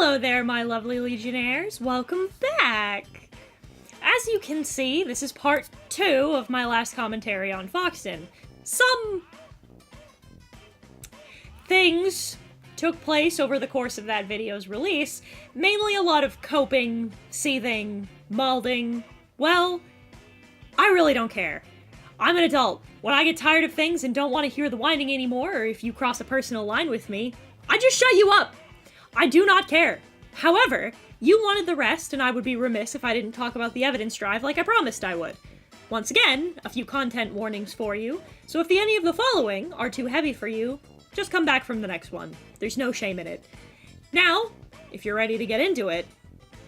Hello there, my lovely Legionnaires. Welcome back. As you can see, this is part 2 of my last commentary on Foxton. Some things took place over the course of that video's release, mainly a lot of coping, seething, malding. Well, I really don't care. I'm an adult. When I get tired of things and don't want to hear the whining anymore, or if you cross a personal line with me, I just shut you up. I do not care. However, you wanted the rest, and I would be remiss if I didn't talk about the evidence drive like I promised I would. Once again, a few content warnings for you, so if any of the following are too heavy for you, just come back from the next one. There's no shame in it. Now, if you're ready to get into it,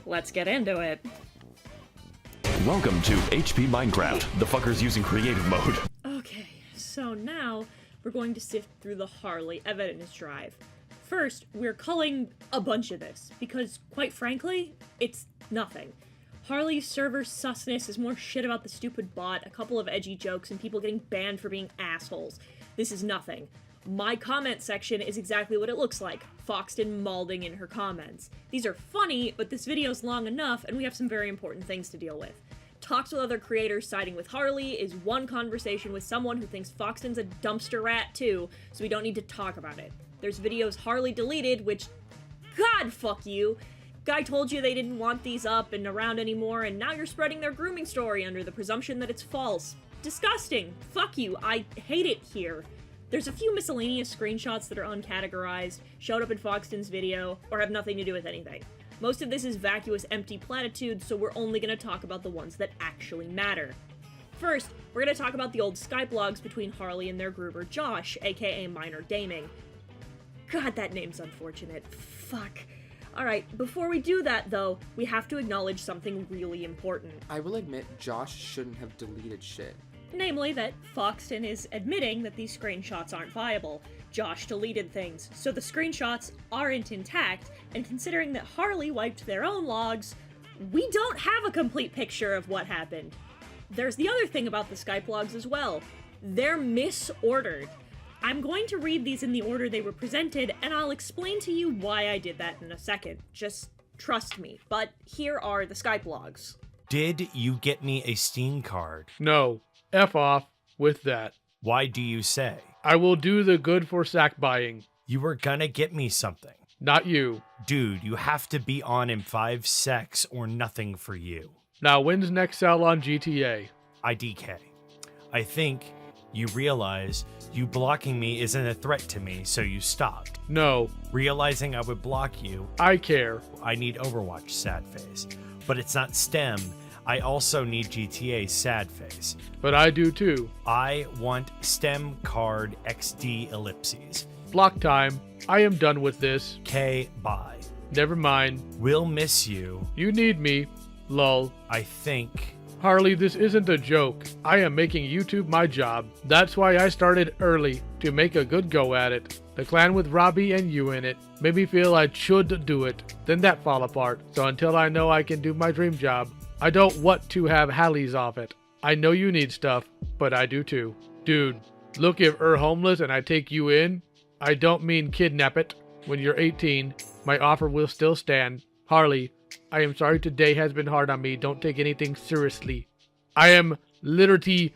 let's get into it. Welcome to HP Minecraft, the fuckers using creative mode. Okay, so now we're going to sift through the Harley evidence drive. First, we're culling a bunch of this, because, quite frankly, it's nothing. Harley's server susness is more shit about the stupid bot, a couple of edgy jokes, and people getting banned for being assholes. This is nothing. My comment section is exactly what it looks like, Foxton malding in her comments. These are funny, but this video's long enough, and we have some very important things to deal with. Talks with other creators siding with Harley is one conversation with someone who thinks Foxton's a dumpster rat too, so we don't need to talk about it. There's videos Harley deleted, which, God fuck you. Guy told you they didn't want these up and around anymore, and now you're spreading their grooming story under the presumption that it's false. Disgusting. Fuck you. I hate it here. There's a few miscellaneous screenshots that are uncategorized, showed up in Foxton's video, or have nothing to do with anything. Most of this is vacuous, empty platitudes, so we're only going to talk about the ones that actually matter. First, we're going to talk about the old Skype logs between Harley and their groomer Josh, aka Minor Daming. God, that name's unfortunate. Fuck. Alright, before we do that, though, we have to acknowledge something really important. I will admit Josh shouldn't have deleted shit. Namely that Foxton is admitting that these screenshots aren't viable. Josh deleted things, so the screenshots aren't intact, and considering that Harley wiped their own logs, we don't have a complete picture of what happened. There's the other thing about the Skype logs as well. They're misordered. I'm going to read these in the order they were presented, and I'll explain to you why I did that in a second. Just trust me. But here are the Skype logs. Did you get me a Steam card? No. F off with that. Why do you say? I will do the good for sack buying. You were gonna get me something. Not you. Dude, you have to be on in 5 secs or nothing for you. Now when's next sell on GTA? IDK. I think you realize you blocking me isn't a threat to me, so you stopped. No. Realizing I would block you. I care. I need Overwatch, sad face. But it's not STEM. I also need GTA, sad face. But I do too. I want STEM card XD ellipses. Block time. I am done with this. K, bye. Never mind. We'll miss you. You need me. Lol. I think. Harley, this isn't a joke. I am making YouTube my job. That's why I started early, to make a good go at it. The clan with Robbie and you in it made me feel I should do it. Then that fall apart. So until I know I can do my dream job, I don't want to have Hallies off it. I know you need stuff, but I do too. Dude, look, if you're homeless and I take you in, I don't mean kidnap it. When you're 18, my offer will still stand. Harley, I am sorry today has been hard on me. Don't take anything seriously. I am literally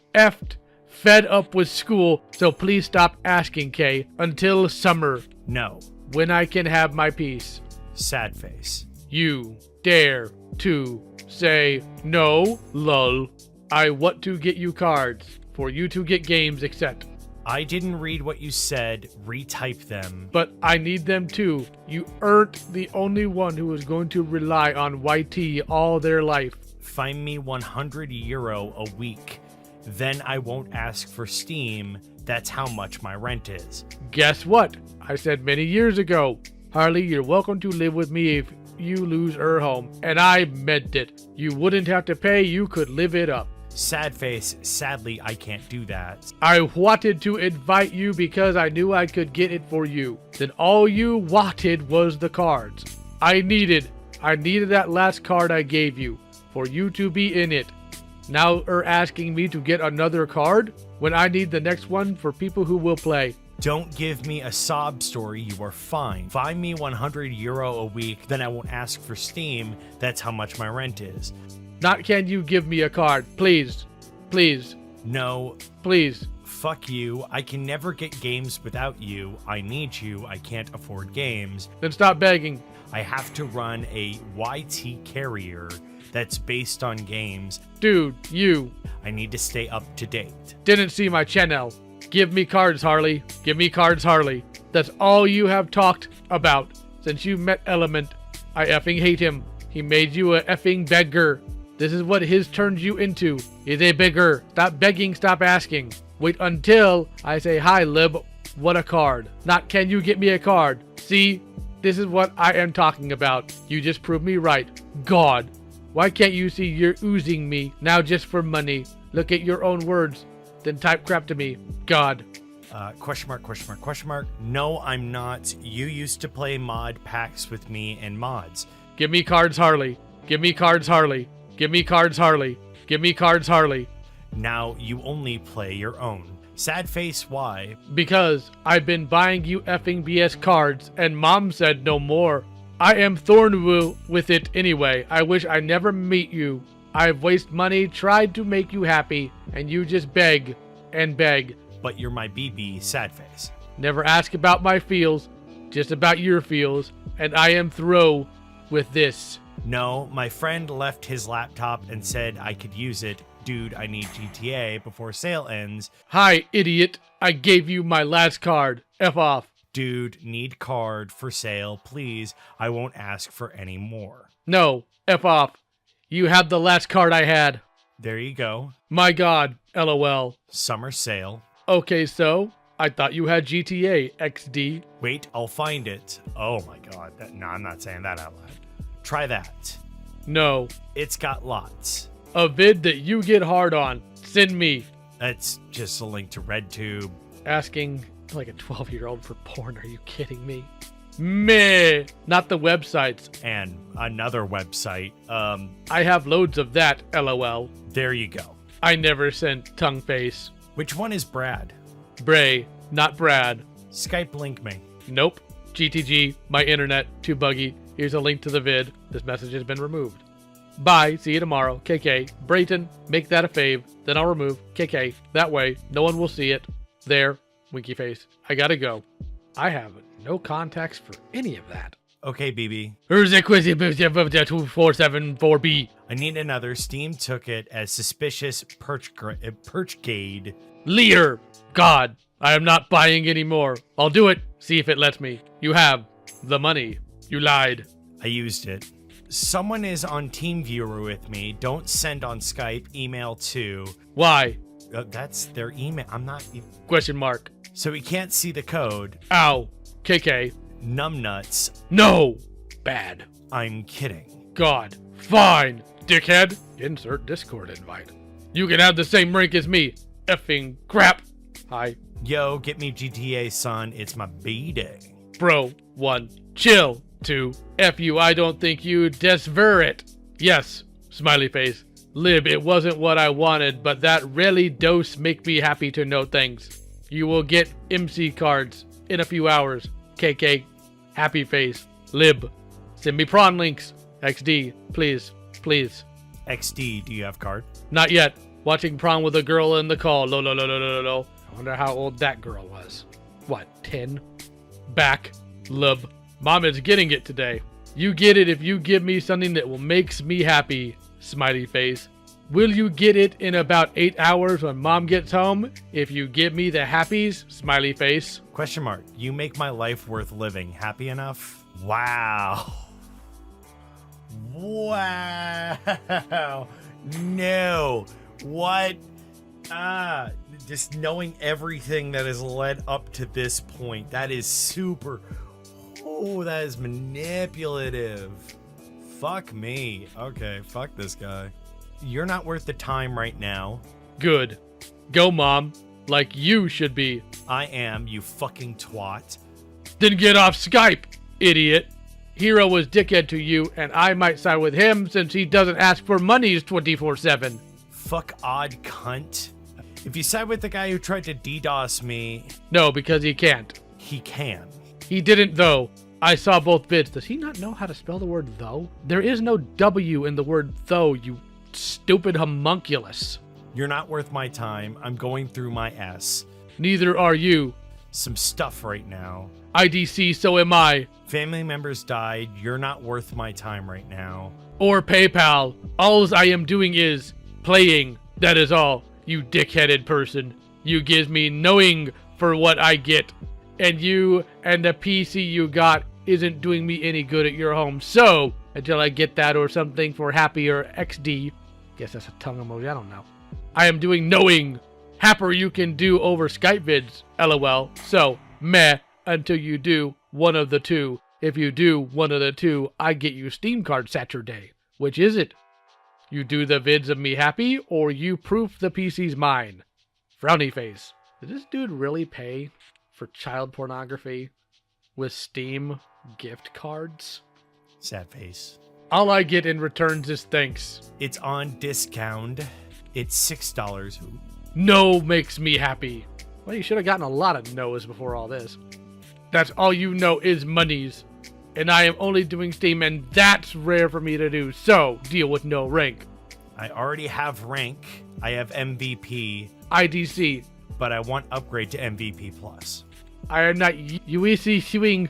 fed up with school, so please stop asking, Kay, until summer. No. When I can have my peace. Sad face. You dare to say no, lol. I want to get you cards for you to get games, except. I didn't read what you said, retype them. But I need them too. You aren't the only one who is going to rely on YT all their life. Find me €100 a week. Then I won't ask for Steam. That's how much my rent is. Guess what? I said many years ago. Harley, you're welcome to live with me if you lose her home. And I meant it. You wouldn't have to pay, you could live it up. Sad face, sadly I can't do that. I wanted to invite you because I knew I could get it for you. Then all you wanted was the cards. I needed that last card I gave you for you to be in it. Now you're asking me to get another card when I need the next one for people who will play. Don't give me a sob story, you are fine. Find me €100 a week, then I won't ask for Steam. That's how much my rent is. Not can you give me a card, please. Please. No. Please. Fuck you. I can never get games without you. I need you. I can't afford games. Then stop begging. I have to run a YT carrier that's based on games. Dude, you. I need to stay up to date. Didn't see my channel. Give me cards, Harley. Give me cards, Harley. That's all you have talked about since you met Element. I effing hate him. He made you a effing beggar. This is what his turns you into. He's a beggar. Stop begging, stop asking. Wait until I say, hi, Lib. What a card. Not can you get me a card. See? This is what I am talking about. You just proved me right. God. Why can't you see you're oozing me now just for money? Look at your own words. Then type crap to me. God. Question mark. No, I'm not. You used to play mod packs with me and mods. Give me cards, Harley. Give me cards, Harley. Give me cards, Harley. Give me cards, Harley. Now you only play your own. Sad face, why? Because I've been buying you effing BS cards and Mom said no more. I am Thornwoo with it anyway. I wish I never meet you. I've wasted money, tried to make you happy, and you just beg and beg. But you're my BB, sad face. Never ask about my feels, just about your feels, and I am through with this. No, my friend left his laptop and said I could use it. Dude, I need GTA before sale ends. Hi, idiot. I gave you my last card. F off. Dude, need card for sale, please. I won't ask for any more. No, F off. You had the last card I had. There you go. My God, LOL. Summer sale. Okay, so I thought you had GTA XD. Wait, I'll find it. Oh my God. No, I'm not saying that out loud. Try that. No. It's got lots. A vid that you get hard on. Send me. That's just a link to RedTube. Asking like a 12-year-old for porn. Are you kidding me? Meh. Not the websites. And another website. I have loads of that, LOL. There you go. I never sent tongue face. Which one is Brad? Bray, not Brad. Skype link me. Nope. GTG, my internet, too buggy. Here's a link to the vid. This message has been removed. Bye, see you tomorrow. KK. Brayton, make that a fave. Then I'll remove KK. That way, no one will see it. There, winky face. I gotta go. I have no contacts for any of that. Okay, BB. Who's the Quizzy 2474B? I need another. Steam took it as suspicious perchgade. Leader! God, I am not buying anymore. I'll do it. See if it lets me. You have the money. You lied. I used it. Someone is on TeamViewer with me. Don't send on Skype. Email to. Why? That's their email. I'm not. Question mark. So we can't see the code. Ow. KK. Numbnuts. No. Bad. I'm kidding. God. Fine. Dickhead. Insert Discord invite. You can have the same rank as me. Effing crap. Hi. Yo, get me GTA, son. It's my B-day. Bro. 1. Chill. 2. F you, I don't think you deserve it. Yes. Smiley face. Lib, it wasn't what I wanted, but that really does make me happy to know things. You will get MC cards in a few hours. KK. Happy face. Lib. Send me prawn links. XD. Please. Please. XD, do you have card? Not yet. Watching prom with a girl in the call. Lo. I wonder how old that girl was. What, 10? Back. Lub. Mom is getting it today. You get it if you give me something that will makes me happy. Smiley face. Will you get it in about 8 hours when Mom gets home? If you give me the happies. Smiley face. Question mark. You make my life worth living. Happy enough? Wow. Wow. No. What? Just knowing everything that has led up to this point. That is super. Oh, that is manipulative. Fuck me. Okay, fuck this guy. You're not worth the time right now. Good. Go, Mom. Like you should be. I am, you fucking twat. Then get off Skype, idiot. Hero was dickhead to you, and I might side with him since he doesn't ask for monies 24/7. Fuck odd cunt. If you side with the guy who tried to DDoS me, No, because he can't. he can. He didn't, though. I saw both vids. Does he not know how to spell the word though? There is no W in the word though, you stupid homunculus. You're not worth my time. I'm going through my S. Neither are you. Some stuff right now. IDC, so am I. Family members died. You're not worth my time right now. Or PayPal. Alls I am doing is playing. That is all, you dick-headed person. You gives me knowing for what I get. And you and the PC you got isn't doing me any good at your home. So, until I get that or something for Happy or XD, guess that's a tongue emoji, I don't know. I am doing knowing. Happer you can do over Skype vids, lol. So, meh, until you do one of the two. If you do one of the two, I get you Steam card Saturday. Which is it? You do the vids of me happy, or you proof the PC's mine? Frowny face. Did this dude really pay for child pornography with Steam gift cards? Sad face. All I get in returns is thanks. It's on discount. It's $6. No makes me happy. Well, you should have gotten a lot of no's before all this. That's all you know is monies. And I am only doing Steam, and that's rare for me to do, so deal with no rank. I already have rank. I have MVP, IDC. but I want upgrade to MVP plus. I am not UEC suing.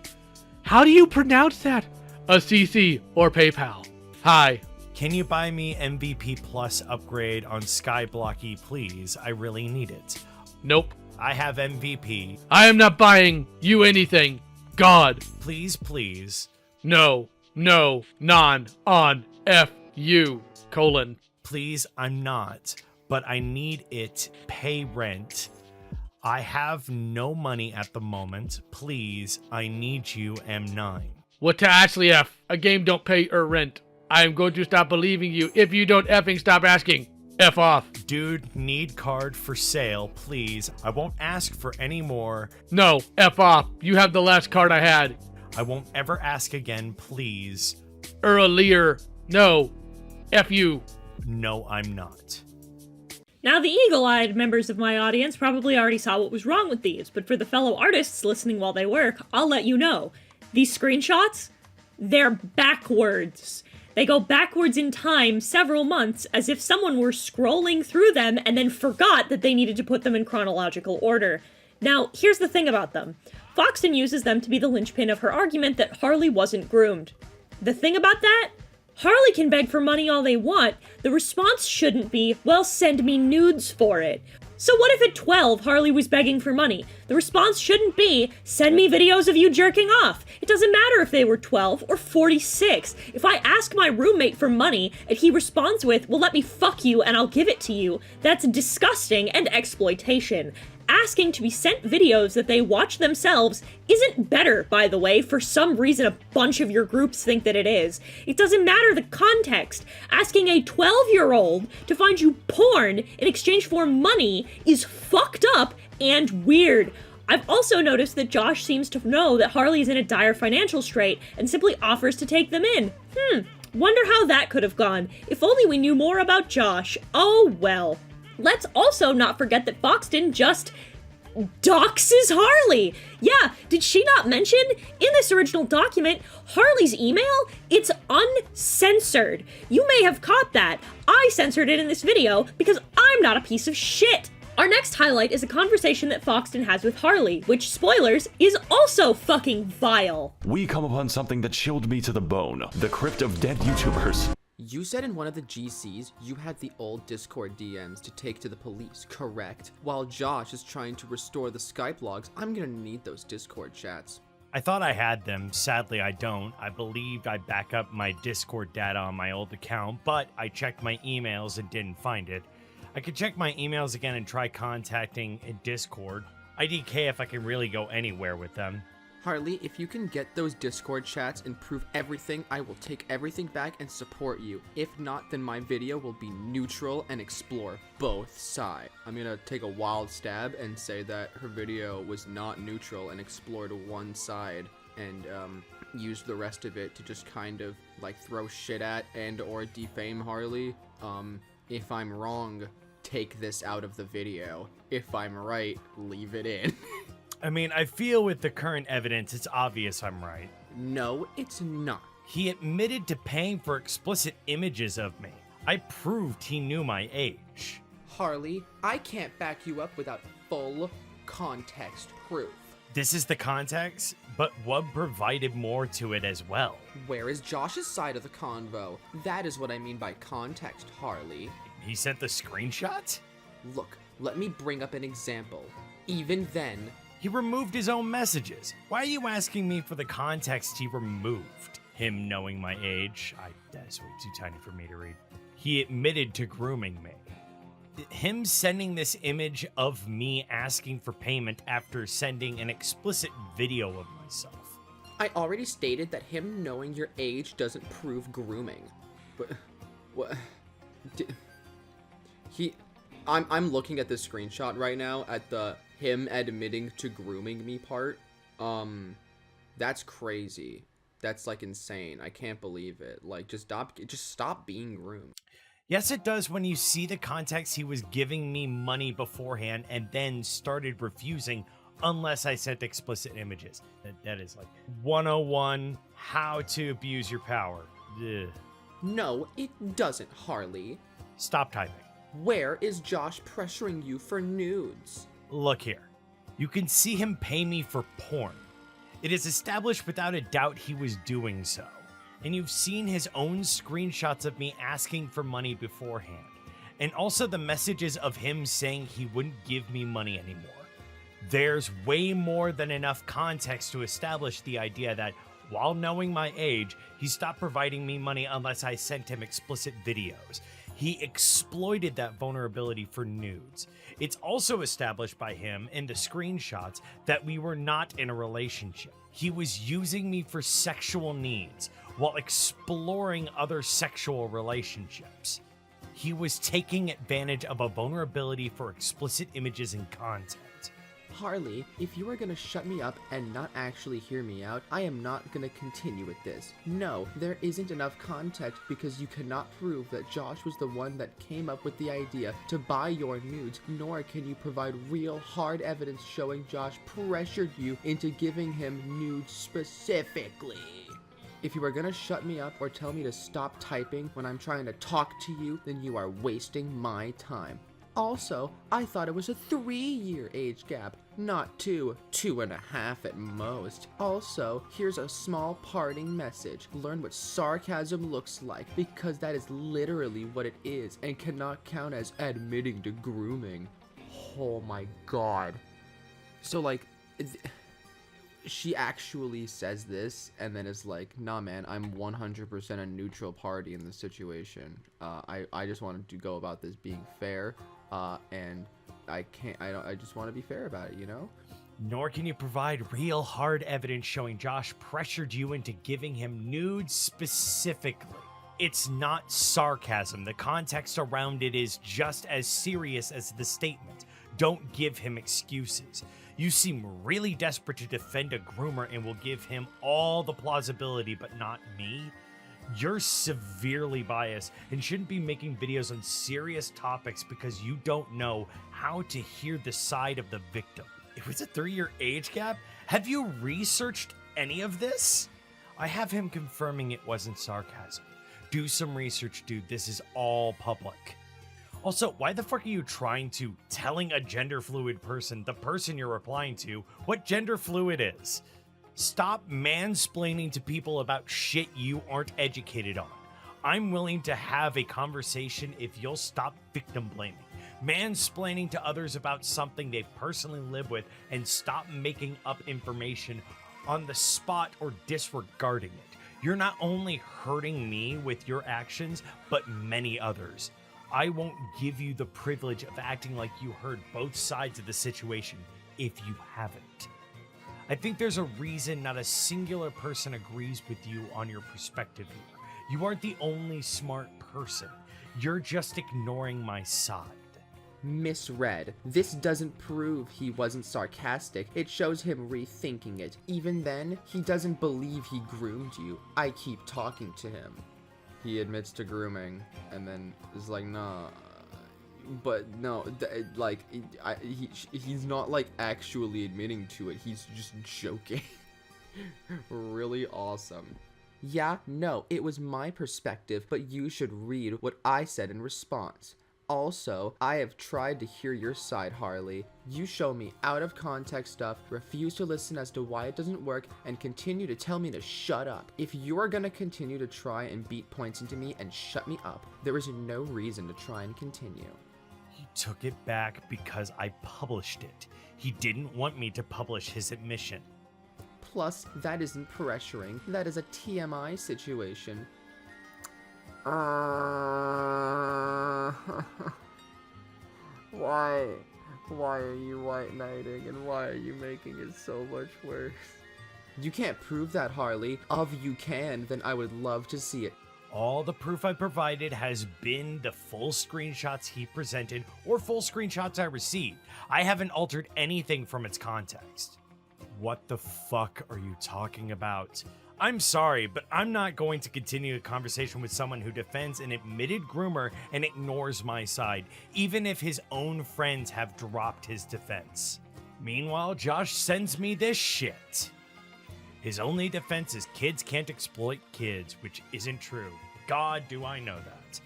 How do you pronounce that? A CC or PayPal. Hi. Can you buy me MVP plus upgrade on Skyblocky, please? I really need it. Nope. I have MVP. I am not buying you anything. God. Please, please. No. No. Non. On. F. U. Colon. Please, I'm not. But I need it. Pay rent. I have no money at the moment. Please, I need you, M9. What to Ashley F? A game don't pay rent. I am going to stop believing you if you don't effing stop asking. F off. Dude, need card for sale, please. I won't ask for any more. No. F off. You have the last card I had. I won't ever ask again, please. Earlier. No. F you. No, I'm not. Now, the eagle-eyed members of my audience probably already saw what was wrong with these, but for the fellow artists listening while they work, I'll let you know. These screenshots, they're backwards. They go backwards in time several months, as if someone were scrolling through them and then forgot that they needed to put them in chronological order. Now, here's the thing about them. Foxton uses them to be the linchpin of her argument that Harley wasn't groomed. The thing about that? Harley can beg for money all they want. The response shouldn't be, well, send me nudes for it. So what if at 12 Harley was begging for money? The response shouldn't be, send me videos of you jerking off. It doesn't matter if they were 12 or 46. If I ask my roommate for money and he responds with, well, let me fuck you and I'll give it to you, that's disgusting and exploitation. Asking to be sent videos that they watch themselves isn't better, by the way. For some reason, a bunch of your groups think that it is. It doesn't matter the context. Asking a 12-year-old to find you porn in exchange for money is fucked up and weird. I've also noticed that Josh seems to know that Harley is in a dire financial strait and simply offers to take them in. Wonder how that could have gone. If only we knew more about Josh. Oh well. Let's also not forget that Foxton just doxes Harley. Yeah, did she not mention in this original document, Harley's email? It's uncensored. You may have caught that. I censored it in this video because I'm not a piece of shit. Our next highlight is a conversation that Foxton has with Harley, which, spoilers, is also fucking vile. We come upon something that chilled me to the bone. The crypt of dead YouTubers. You said in one of the GCs you had the old Discord DMs to take to the police, correct? While Josh is trying to restore the Skype logs, I'm gonna need those Discord chats. I thought I had them. Sadly, I don't. I believed I back up my Discord data on my old account, but I checked my emails and didn't find it. I could check my emails again and try contacting a Discord. IDK if I can really go anywhere with them. Harley, if you can get those Discord chats and prove everything, I will take everything back and support you. If not, then my video will be neutral and explore both sides. I'm gonna take a wild stab and say that her video was not neutral and explored one side and used the rest of it to just kind of like throw shit at and or defame Harley. If I'm wrong, take this out of the video. If I'm right, leave it in. I mean, I feel with the current evidence, it's obvious I'm right. No, it's not. He admitted to paying for explicit images of me. I proved he knew my age. Harley, I can't back you up without full context proof. This is the context, but Wub provided more to it as well. Where is Josh's side of the convo? That is what I mean by context, Harley. He sent the screenshot? Look, let me bring up an example. Even then, He removed his own messages. Why are you asking me for the context he removed? Him knowing my age? That's way too tiny for me to read. He admitted to grooming me. Him sending this image of me asking for payment after sending an explicit video of myself. I already stated that him knowing your age doesn't prove grooming. But what? I'm looking at this screenshot right now at the him admitting to grooming me part. That's crazy. That's like insane. I can't believe it. Like just stop being groomed. Yes, it does when you see the context. He was giving me money beforehand and then started refusing unless I sent explicit images. That is like 101 how to abuse your power. Ugh. No, it doesn't, Harley. Stop typing. Where is Josh pressuring you for nudes? Look here. You can see him pay me for porn. It is established without a doubt he was doing so. And you've seen his own screenshots of me asking for money beforehand. And also the messages of him saying he wouldn't give me money anymore. There's way more than enough context to establish the idea that, while knowing my age, he stopped providing me money unless I sent him explicit videos. He exploited that vulnerability for nudes. It's also established by him in the screenshots that we were not in a relationship. He was using me for sexual needs while exploring other sexual relationships. He was taking advantage of a vulnerability for explicit images and content. Harley, if you are gonna shut me up and not actually hear me out, I am not gonna continue with this. No, there isn't enough context because you cannot prove that Josh was the one that came up with the idea to buy your nudes, nor can you provide real hard evidence showing Josh pressured you into giving him nudes specifically. If you are gonna shut me up or tell me to stop typing when I'm trying to talk to you, then you are wasting my time. Also, I thought it was a 3-year age gap, not 2.5 at most. Also, here's a small parting message. Learn what sarcasm looks like, because that is literally what it is and cannot count as admitting to grooming. Oh my god. So like, she actually says this and then is like, nah man, I'm 100% a neutral party in this situation. I just wanted to go about this being fair. And I just want to be fair about it, you know? Nor can you provide real hard evidence showing Josh pressured you into giving him nudes specifically. It's not sarcasm. The context around it is just as serious as the statement. Don't give him excuses. You seem really desperate to defend a groomer and will give him all the plausibility, but not me. You're severely biased and shouldn't be making videos on serious topics because you don't know how to hear the side of the victim. It was a 3-year age gap? Have you researched any of this? I have him confirming it wasn't sarcasm. Do some research, dude. This is all public. Also, why the fuck are you telling a gender fluid person, the person you're replying to, what gender fluid is? Stop mansplaining to people about shit you aren't educated on. I'm willing to have a conversation if you'll stop victim blaming, mansplaining to others about something they personally live with, and stop making up information on the spot or disregarding it. You're not only hurting me with your actions, but many others. I won't give you the privilege of acting like you heard both sides of the situation if you haven't. I think there's a reason not a singular person agrees with you on your perspective here. You aren't the only smart person. You're just ignoring my side. Misread. This doesn't prove he wasn't sarcastic. It shows him rethinking it. Even then, he doesn't believe he groomed you. I keep talking to him. He admits to grooming and then is like, nah, But no, he's not like actually admitting to it. He's just joking. Really awesome. Yeah, no, it was my perspective, but you should read what I said in response. Also, I have tried to hear your side, Harley. You show me out of context stuff, refuse to listen as to why it doesn't work, and continue to tell me to shut up. If you are gonna continue to try and beat points into me and shut me up, there is no reason to try and continue. He took it back because I published it. He didn't want me to publish his admission. Plus, that isn't pressuring. That is a TMI situation. Why? Why are you white knighting, and why are you making it so much worse? You can't prove that, Harley. If you can, then I would love to see it. All the proof I provided has been the full screenshots he presented or full screenshots I received. I haven't altered anything from its context. What the fuck are you talking about? I'm sorry, but I'm not going to continue a conversation with someone who defends an admitted groomer and ignores my side, even if his own friends have dropped his defense. Meanwhile, Josh sends me this shit. His only defense is kids can't exploit kids, which isn't true. God, do I know that.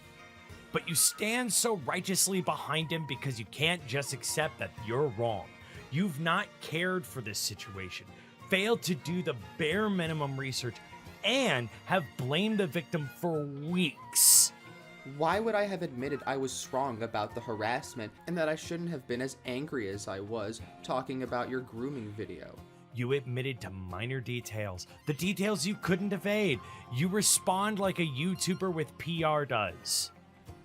But you stand so righteously behind him because you can't just accept that you're wrong. You've not cared for this situation, failed to do the bare minimum research, and have blamed the victim for weeks. Why would I have admitted I was wrong about the harassment and that I shouldn't have been as angry as I was talking about your grooming video? You admitted to minor details, the details you couldn't evade. You respond like a YouTuber with PR does.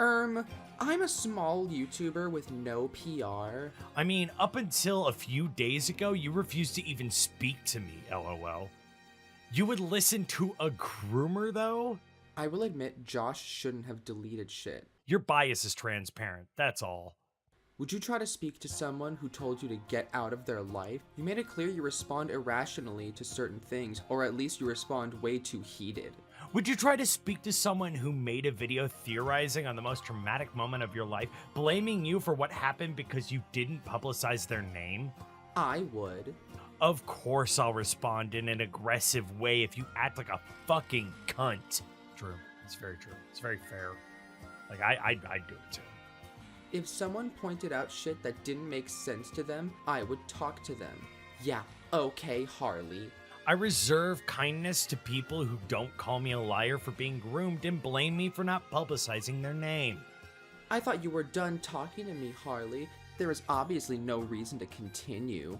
I'm a small YouTuber with no PR. I mean, up until a few days ago, you refused to even speak to me, LOL. You would listen to a groomer, though? I will admit Josh shouldn't have deleted shit. Your bias is transparent, that's all. Would you try to speak to someone who told you to get out of their life? You made it clear you respond irrationally to certain things, or at least you respond way too heated. Would you try to speak to someone who made a video theorizing on the most traumatic moment of your life, blaming you for what happened because you didn't publicize their name? I would. Of course I'll respond in an aggressive way if you act like a fucking cunt. True. It's very true. It's very fair. Like, I'd do it too. If someone pointed out shit that didn't make sense to them, I would talk to them. Yeah, okay, Harley. I reserve kindness to people who don't call me a liar for being groomed and blame me for not publicizing their name. I thought you were done talking to me, Harley. There is obviously no reason to continue.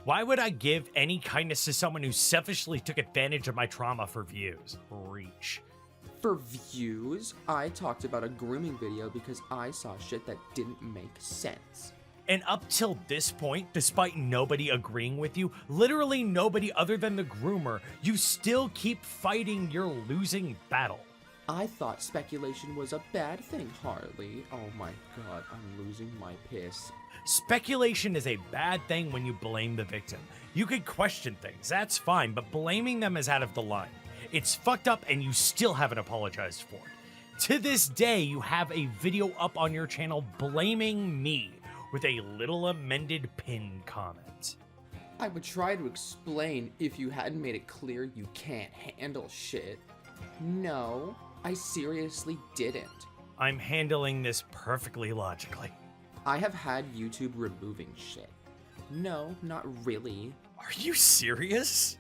Why would I give any kindness to someone who selfishly took advantage of my trauma for views? Reach. For views? I talked about a grooming video because I saw shit that didn't make sense. And up till this point, despite nobody agreeing with you, literally nobody other than the groomer, you still keep fighting your losing battle. I thought speculation was a bad thing, Harley. Oh my god, I'm losing my piss. Speculation is a bad thing when you blame the victim. You could question things, that's fine, but blaming them is out of the line. It's fucked up and you still haven't apologized for it. To this day, you have a video up on your channel blaming me with a little amended pinned comment. I would try to explain if you hadn't made it clear you can't handle shit. No, I seriously didn't. I'm handling this perfectly logically. I have had YouTube removing shit. No, not really. Are you serious?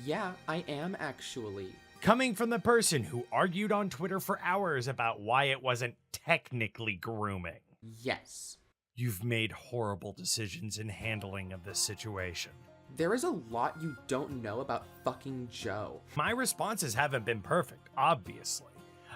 Yeah, I am actually. Coming from the person who argued on Twitter for hours about why it wasn't technically grooming. Yes. You've made horrible decisions in handling of this situation. There is a lot you don't know about fucking Joe. My responses haven't been perfect, obviously.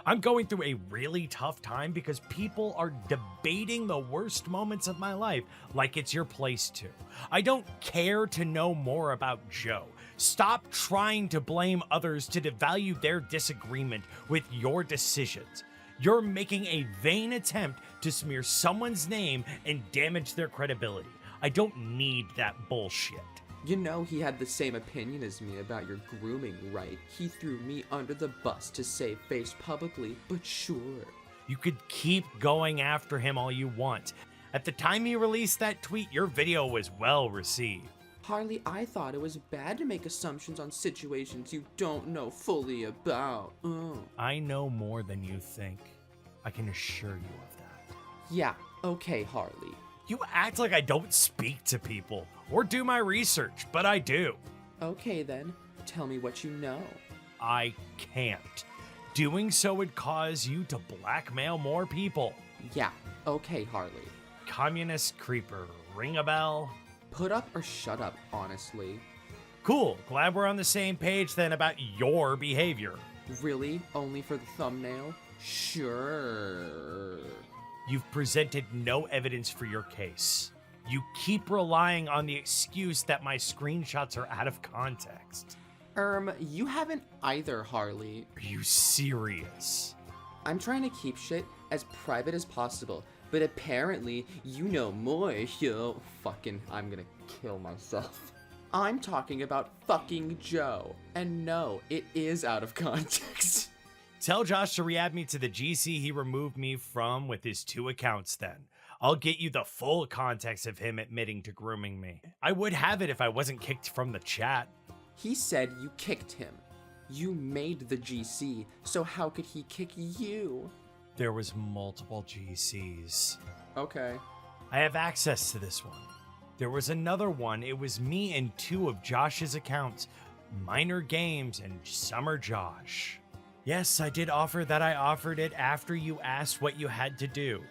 I'm going through a really tough time because people are debating the worst moments of my life like it's your place to. I don't care to know more about Joe. Stop trying to blame others to devalue their disagreement with your decisions. You're making a vain attempt to smear someone's name and damage their credibility. I don't need that bullshit. You know he had the same opinion as me about your grooming, right? He threw me under the bus to save face publicly, but sure. You could keep going after him all you want. At the time he released that tweet, your video was well received. Harley, I thought it was bad to make assumptions on situations you don't know fully about. I know more than you think. I can assure you of that. Yeah, okay, Harley. You act like I don't speak to people or do my research, but I do. Okay then, tell me what you know. I can't. Doing so would cause you to blackmail more people. Yeah, okay, Harley. Communist creeper, ring a bell? Put up or shut up, honestly. Cool, glad we're on the same page then about your behavior. Really? Only for the thumbnail? Sure. You've presented no evidence for your case. You keep relying on the excuse that my screenshots are out of context. You haven't either, Harley. Are you serious? I'm trying to keep shit as private as possible, but apparently you know more, yo. Fucking, I'm gonna kill myself. I'm talking about fucking Joe. And no, it is out of context. Tell Josh to re-add me to the GC he removed me from with his 2 accounts then. I'll get you the full context of him admitting to grooming me. I would have it if I wasn't kicked from the chat. He said you kicked him. You made the GC, so how could he kick you? There was multiple GCs. Okay. I have access to this one. There was another one. It was me and 2 of Josh's accounts, Minor Games and Summer Josh. Yes, I did offer that I offered it after you asked what you had to do.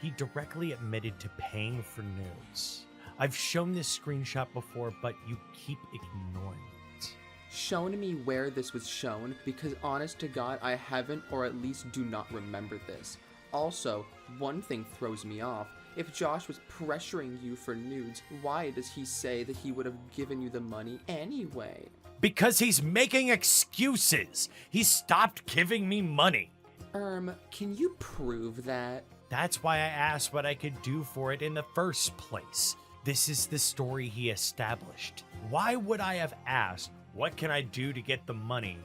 He directly admitted to paying for nudes. I've shown this screenshot before, but you keep ignoring it. Shown me where this was shown, because honest to God, I haven't or at least do not remember this. Also, one thing throws me off. If Josh was pressuring you for nudes, why does he say that he would have given you the money anyway? Because he's making excuses. He stopped giving me money. Can you prove that? That's why I asked what I could do for it in the first place. This is the story he established. Why would I have asked, what can I do to get the money,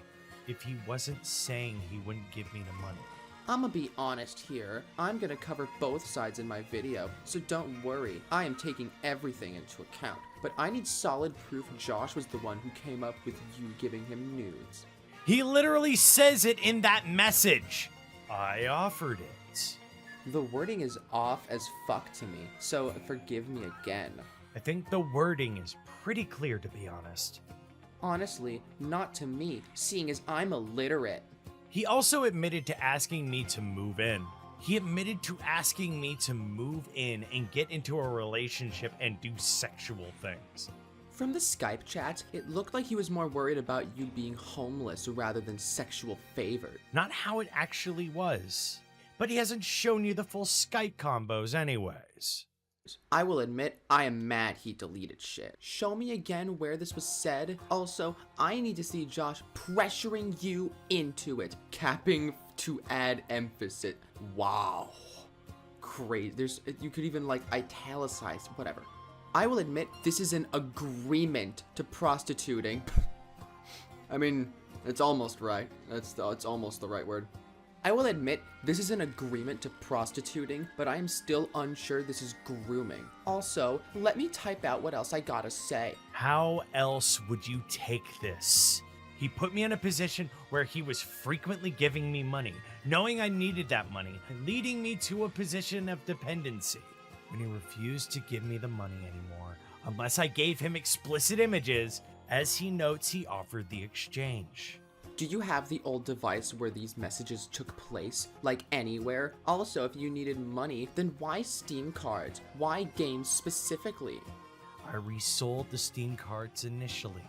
if he wasn't saying he wouldn't give me the money? I'ma be honest here. I'm gonna cover both sides in my video, so don't worry. I am taking everything into account. But I need solid proof Josh was the one who came up with you giving him nudes. He literally says it in that message. I offered it. The wording is off as fuck to me, so forgive me again. I think the wording is pretty clear, to be honest. Honestly, not to me, seeing as I'm illiterate. He also admitted to asking me to move in. He admitted to asking me to move in and get into a relationship and do sexual things. From the Skype chats, it looked like he was more worried about you being homeless rather than sexual favored. Not how it actually was. But he hasn't shown you the full Skype combos anyways. I will admit, I am mad he deleted shit. Show me again where this was said. Also, I need to see Josh pressuring you into it. Capping to add emphasis. Wow. Crazy. You could even like italicize, whatever. I will admit, this is an agreement to prostituting. I mean, it's almost right. It's almost the right word. I will admit, this is an agreement to prostituting, but I am still unsure this is grooming. Also, let me type out what else I gotta say. How else would you take this? He put me in a position where he was frequently giving me money, knowing I needed that money, leading me to a position of dependency. When he refused to give me the money anymore, unless I gave him explicit images, as he notes, he offered the exchange. Do you have the old device where these messages took place? Like anywhere? Also, if you needed money, then why Steam cards? Why games specifically? I resold the Steam cards initially.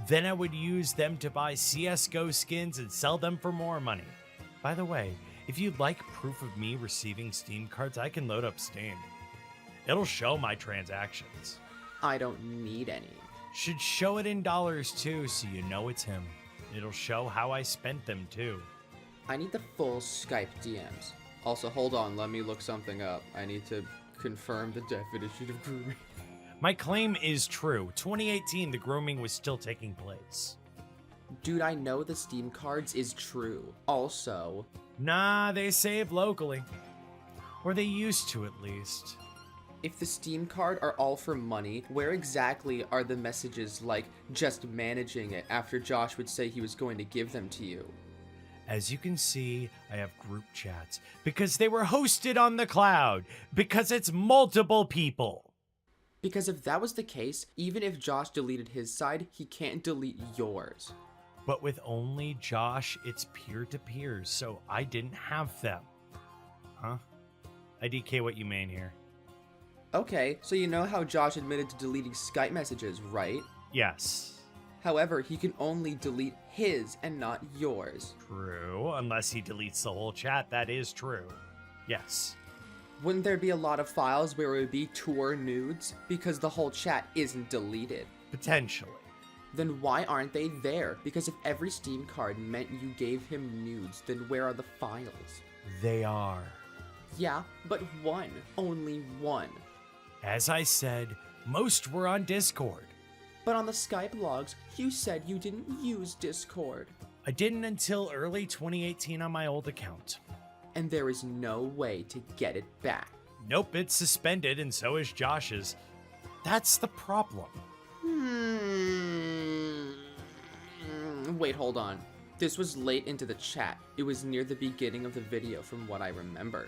Then I would use them to buy CSGO skins and sell them for more money. By the way, if you'd like proof of me receiving Steam cards, I can load up Steam. It'll show my transactions. I don't need any. Should show it in dollars too, so you know it's him. It'll show how I spent them too. I need the full Skype DMs. Also, hold on, let me look something up. I need to confirm the definition of grooming. My claim is true. 2018, the grooming was still taking place. Dude, I know the Steam cards is true. Also, Nah, they save locally. Or they used to, at least. if the Steam card are all for money, where exactly are the messages like just managing it after Josh would say he was going to give them to you? As you can see, I have group chats because they were hosted on the cloud, because it's multiple people. Because if that was the case, even if Josh deleted his side, he can't delete yours. But with only Josh, it's peer-to-peers, so I didn't have them. Huh? I DK what you mean here. Okay, so you know how Josh admitted to deleting Skype messages, right? Yes. However, he can only delete his and not yours. True, unless he deletes the whole chat, that is true. Yes. Wouldn't there be a lot of files where it would be tour nudes because the whole chat isn't deleted? Potentially. Then why aren't they there? Because if every Steam card meant you gave him nudes, then where are the files? They are. Yeah, but one. Only one. As I said, most were on Discord. But on the Skype logs, you said you didn't use Discord. I didn't until early 2018 on my old account. And there is no way to get it back. Nope, it's suspended and so is Josh's. That's the problem. Wait, hold on. This was late into the chat. It was near the beginning of the video from what I remember.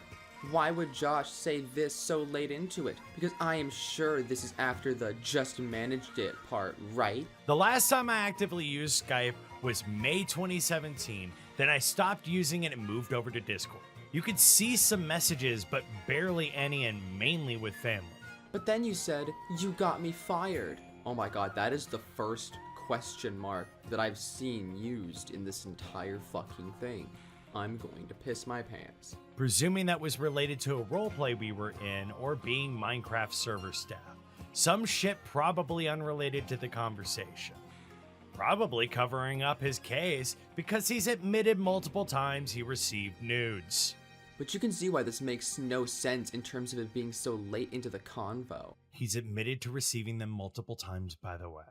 Why would Josh say this so late into it? Because I am sure this is after the just managed it part, right? The last time I actively used Skype was May 2017. Then I stopped using it and moved over to Discord. You could see some messages, but barely any, and mainly with family. But then you said, you got me fired. Oh my god, that is the first question mark that I've seen used in this entire fucking thing. I'm going to piss my pants. Presuming that was related to a roleplay we were in or being Minecraft server staff. Some shit probably unrelated to the conversation. Probably covering up his case because he's admitted multiple times he received nudes. But you can see why this makes no sense in terms of it being so late into the convo. He's admitted to receiving them multiple times, by the way.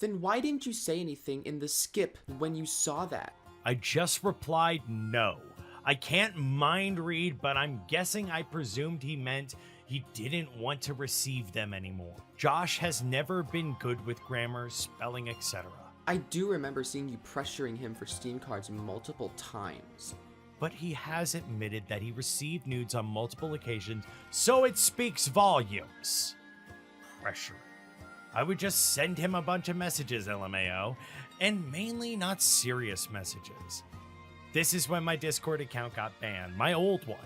Then why didn't you say anything in the skip when you saw that? I just replied no. I can't mind read, but I'm guessing I presumed he meant he didn't want to receive them anymore. Josh has never been good with grammar, spelling, etc. I do remember seeing you pressuring him for Steam cards multiple times. But he has admitted that he received nudes on multiple occasions, so it speaks volumes. Pressure. I would just send him a bunch of messages, LMAO, and mainly not serious messages. This is when my Discord account got banned, my old one.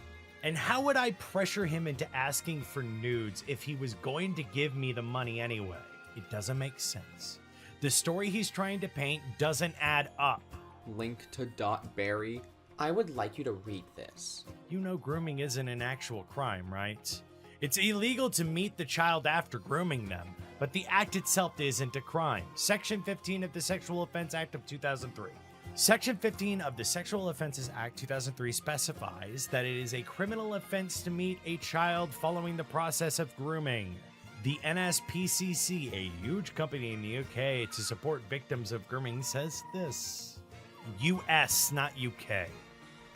And how would I pressure him into asking for nudes if he was going to give me the money anyway? It doesn't make sense. The story he's trying to paint doesn't add up. Link to .berry. I would like you to read this. You know grooming isn't an actual crime, right? It's illegal to meet the child after grooming them, but the act itself isn't a crime. Section 15 of the Sexual Offense Act of 2003. Section 15 of the Sexual Offenses Act 2003 specifies that it is a criminal offense to meet a child following the process of grooming. The NSPCC, a huge company in the UK to support victims of grooming, says this. US, not UK.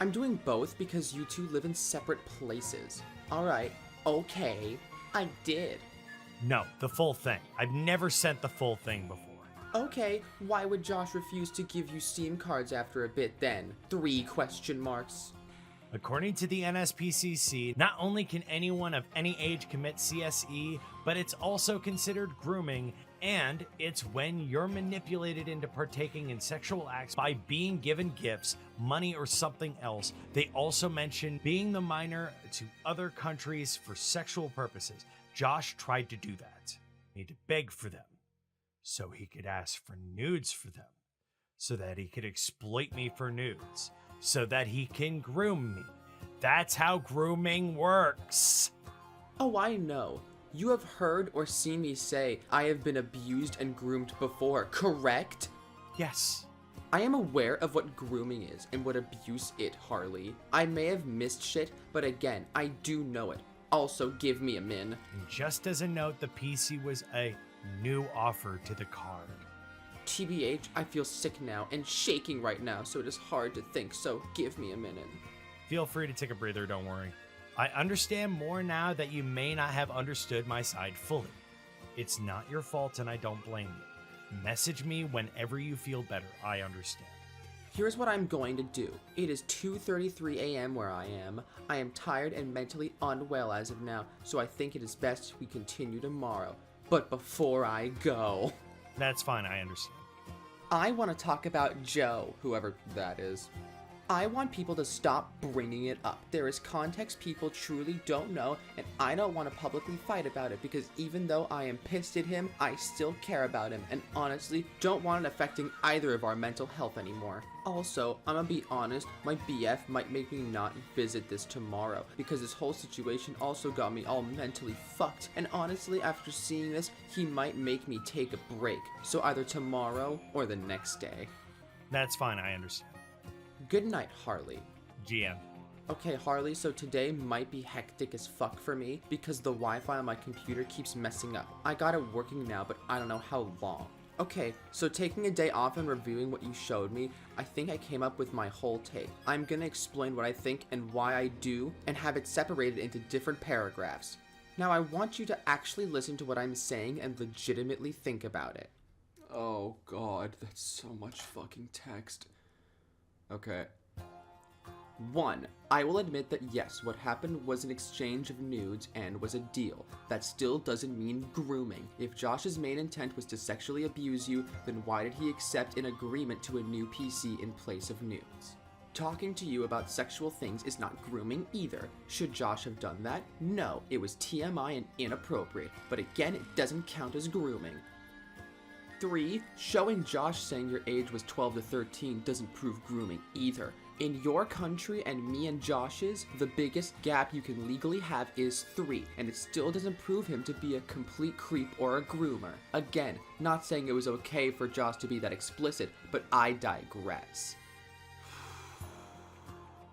I'm doing both because you two live in separate places. Alright, okay, I did. No, the full thing. I've never sent the full thing before. Okay, why would Josh refuse to give you Steam cards after a bit then? 3 question marks. According to the NSPCC, not only can anyone of any age commit CSE, but it's also considered grooming, and it's when you're manipulated into partaking in sexual acts by being given gifts, money, or something else. They also mention being the minor to other countries for sexual purposes. Josh tried to do that. He had to beg for them, so he could ask for nudes for them, so that he could exploit me for nudes, so that he can groom me. That's how grooming works. Oh, I know. You have heard or seen me say I have been abused and groomed before, correct? Yes. I am aware of what grooming is and what abuse it, Harley. I may have missed shit, but again, I do know it. Also, give me a min. And just as a note, the PC was a new offer to the card. TBH, I feel sick now and shaking right now, so it is hard to think, so give me a minute. Feel free to take a breather, don't worry. I understand more now that you may not have understood my side fully. It's not your fault and I don't blame you. Message me whenever you feel better, I understand. Here's what I'm going to do. It is 2:33 a.m. where I am. I am tired and mentally unwell as of now, so I think it is best we continue tomorrow. But before I go, That's fine, I understand. I want to talk about Joe, whoever that is. I want people to stop bringing it up. There is context people truly don't know, and I don't want to publicly fight about it because even though I am pissed at him, I still care about him and honestly don't want it affecting either of our mental health anymore. Also, I'm gonna be honest, my BF might make me not visit this tomorrow because this whole situation also got me all mentally fucked, and honestly, after seeing this, he might make me take a break. So either tomorrow or the next day. That's fine, I understand. Good night, Harley. GM. Okay, Harley, so today might be hectic as fuck for me because the Wi-Fi on my computer keeps messing up. I got it working now, but I don't know how long. Okay, so taking a day off and reviewing what you showed me, I think I came up with my whole take. I'm gonna explain what I think and why I do, and have it separated into different paragraphs. Now I want you to actually listen to what I'm saying and legitimately think about it. Oh god, that's so much fucking text. Okay. 1. I will admit that yes, what happened was an exchange of nudes and was a deal. That still doesn't mean grooming. If Josh's main intent was to sexually abuse you, then why did he accept an agreement to a new PC in place of nudes? Talking to you about sexual things is not grooming either. Should Josh have done that? No, it was TMI and inappropriate, but again, it doesn't count as grooming. 3. Showing Josh saying your age was 12 to 13 doesn't prove grooming either. In your country and me and Josh's, the biggest gap you can legally have is 3, and it still doesn't prove him to be a complete creep or a groomer. Again, not saying it was okay for Josh to be that explicit, but I digress.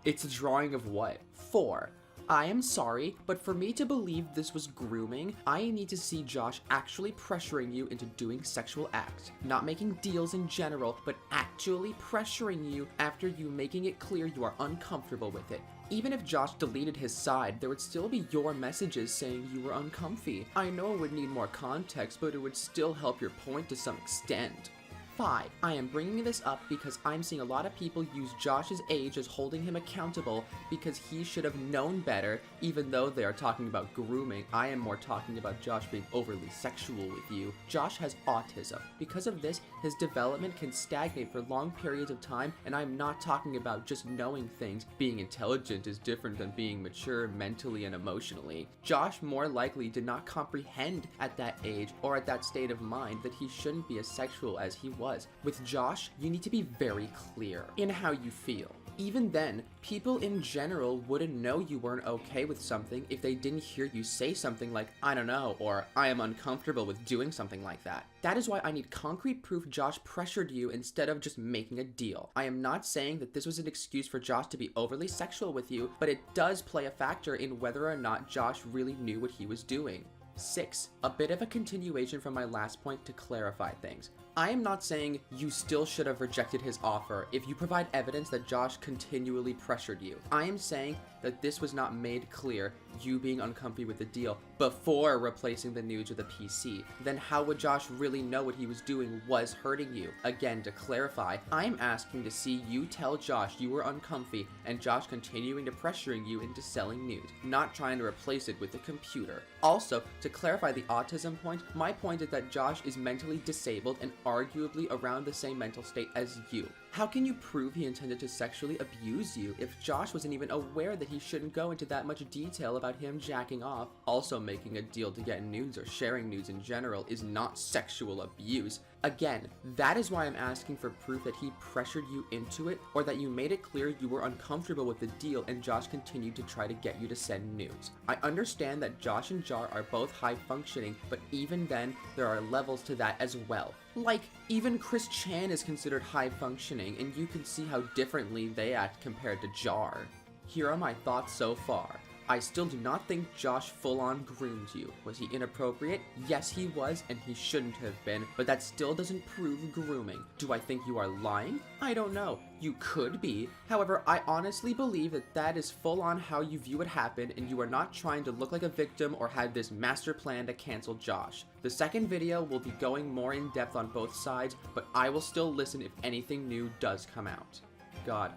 It's a drawing of what? 4. I am sorry, but for me to believe this was grooming, I need to see Josh actually pressuring you into doing sexual acts. Not making deals in general, but actually pressuring you after you making it clear you are uncomfortable with it. Even if Josh deleted his side, there would still be your messages saying you were uncomfy. I know it would need more context, but it would still help your point to some extent. 5. I am bringing this up because I'm seeing a lot of people use Josh's age as holding him accountable because he should have known better, even though they are talking about grooming. I am more talking about Josh being overly sexual with you. Josh has autism. Because of this, his development can stagnate for long periods of time, and I'm not talking about just knowing things. Being intelligent is different than being mature mentally and emotionally. Josh more likely did not comprehend at that age or at that state of mind that he shouldn't be as sexual as he was. With Josh, you need to be very clear in how you feel. Even then, people in general wouldn't know you weren't okay with something if they didn't hear you say something like, I don't know, or I am uncomfortable with doing something like that. That is why I need concrete proof Josh pressured you instead of just making a deal. I am not saying that this was an excuse for Josh to be overly sexual with you, but it does play a factor in whether or not Josh really knew what he was doing. 6. A bit of a continuation from my last point to clarify things. I am not saying you still should have rejected his offer if you provide evidence that Josh continually pressured you. I am saying that this was not made clear, you being uncomfy with the deal, before replacing the nudes with a PC. Then how would Josh really know what he was doing was hurting you? Again, to clarify, I'm asking to see you tell Josh you were uncomfy and Josh continuing to pressuring you into selling nudes, not trying to replace it with the computer. Also, to clarify the autism point, my point is that Josh is mentally disabled and arguably around the same mental state as you. How can you prove he intended to sexually abuse you if Josh wasn't even aware that he shouldn't go into that much detail about him jacking off? Also, making a deal to get nudes or sharing nudes in general is not sexual abuse. Again, that is why I'm asking for proof that he pressured you into it, or that you made it clear you were uncomfortable with the deal and Josh continued to try to get you to send nudes. I understand that Josh and Jar are both high functioning, but even then, there are levels to that as well. Like, even Chris Chan is considered high functioning, and you can see how differently they act compared to Jar. Here are my thoughts so far. I still do not think Josh full-on groomed you. Was he inappropriate? Yes, he was, and he shouldn't have been, but that still doesn't prove grooming. Do I think you are lying? I don't know. You could be. However, I honestly believe that that is full-on how you view what happened, and you are not trying to look like a victim or had this master plan to cancel Josh. The second video will be going more in depth on both sides, but I will still listen if anything new does come out. God,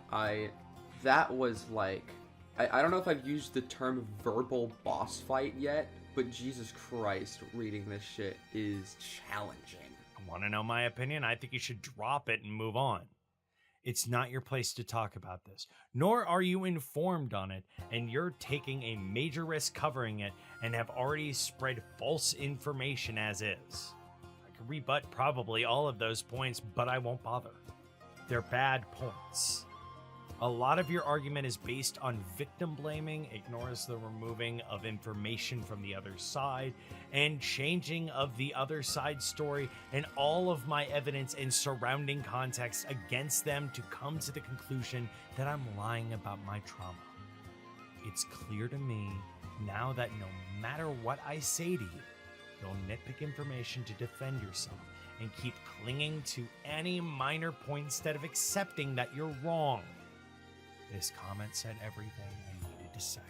that was like, I don't know if I've used the term verbal boss fight yet, but Jesus Christ, reading this shit is challenging. Want to know my opinion? I think you should drop it and move on. It's not your place to talk about this, nor are you informed on it, and you're taking a major risk covering it and have already spread false information as is. I could rebut probably all of those points, but I won't bother. They're bad points. A lot of your argument is based on victim blaming, ignores the removing of information from the other side, and changing of the other side's story and all of my evidence and surrounding context against them to come to the conclusion that I'm lying about my trauma. It's clear to me now that no matter what I say to you, you'll nitpick information to defend yourself and keep clinging to any minor point instead of accepting that you're wrong. This comment said everything I needed to say.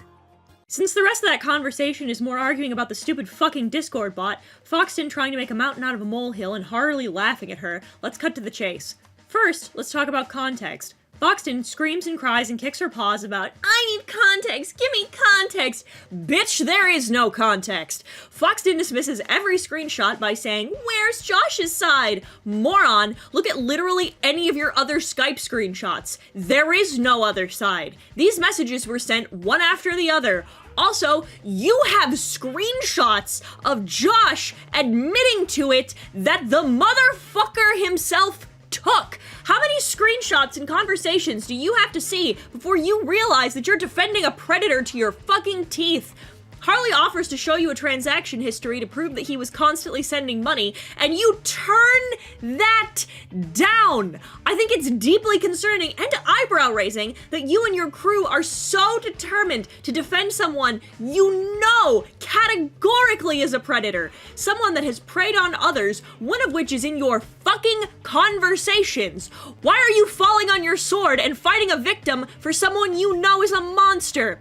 Since the rest of that conversation is more arguing about the stupid fucking Discord bot, Foxton trying to make a mountain out of a molehill and Harley laughing at her, let's cut to the chase. First, let's talk about context. Foxton screams and cries and kicks her paws about, I need context, give me context! Bitch, there is no context! Foxton dismisses every screenshot by saying, where's Josh's side? Moron, look at literally any of your other Skype screenshots. There is no other side. These messages were sent one after the other. Also, you have screenshots of Josh admitting to it that the motherfucker himself took. How many screenshots and conversations do you have to see before you realize that you're defending a predator to your fucking teeth? Harley offers to show you a transaction history to prove that he was constantly sending money, and you turn that down. I think it's deeply concerning and eyebrow-raising that you and your crew are so determined to defend someone you know categorically is a predator, someone that has preyed on others, one of which is in your fucking conversations. Why are you falling on your sword and fighting a victim for someone you know is a monster?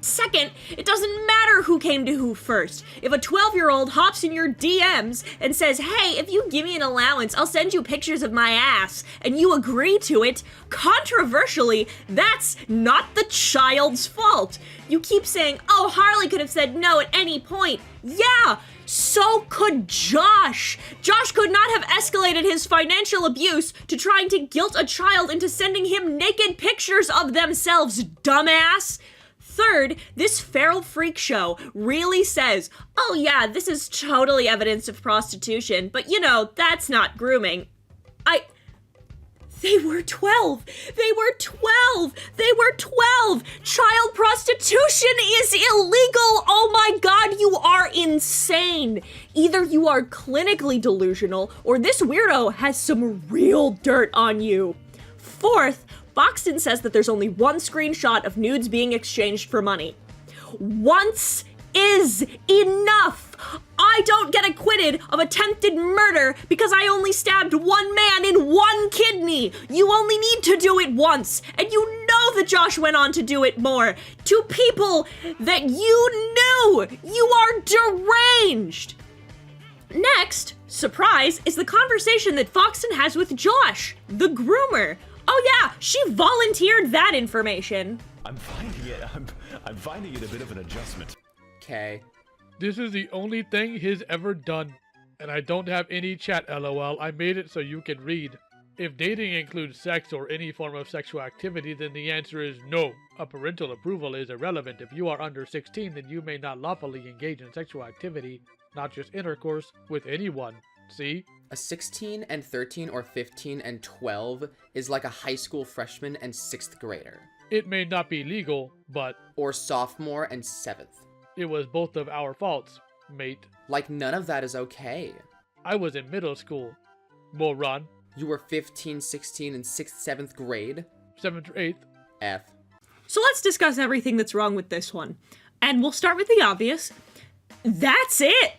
Second, it doesn't matter who came to who first. If a 12-year-old hops in your DMs and says, hey, if you give me an allowance, I'll send you pictures of my ass, and you agree to it, controversially, that's not the child's fault. You keep saying, oh, Harley could have said no at any point. Yeah, so could Josh. Josh could not have escalated his financial abuse to trying to guilt a child into sending him naked pictures of themselves, dumbass. Third, this feral freak show really says, oh yeah, this is totally evidence of prostitution, but you know, that's not grooming. They were 12! They were 12! They were 12! Child prostitution is illegal! Oh my god, you are insane! Either you are clinically delusional, or this weirdo has some real dirt on you. Fourth, Foxton says that there's only one screenshot of nudes being exchanged for money. Once is enough! I don't get acquitted of attempted murder because I only stabbed one man in one kidney! You only need to do it once, and you know that Josh went on to do it more, to people that you knew! You are deranged! Next, surprise, is the conversation that Foxton has with Josh, the groomer. Oh yeah, she volunteered that information. I'm finding it a bit of an adjustment. Okay. This is the only thing he's ever done. And I don't have any chat, lol. I made it so you can read. If dating includes sex or any form of sexual activity, then the answer is no. A parental approval is irrelevant. If you are under 16, then you may not lawfully engage in sexual activity, not just intercourse, with anyone. See? A 16 and 13 or 15 and 12 is like a high school freshman and 6th grader. It may not be legal, but... Or sophomore and 7th. It was both of our faults, mate. Like, none of that is okay. I was in middle school. Moron. You were 15, 16, and 6th, 7th grade? 7th or 8th. F. So let's discuss everything that's wrong with this one. And we'll start with the obvious. That's it!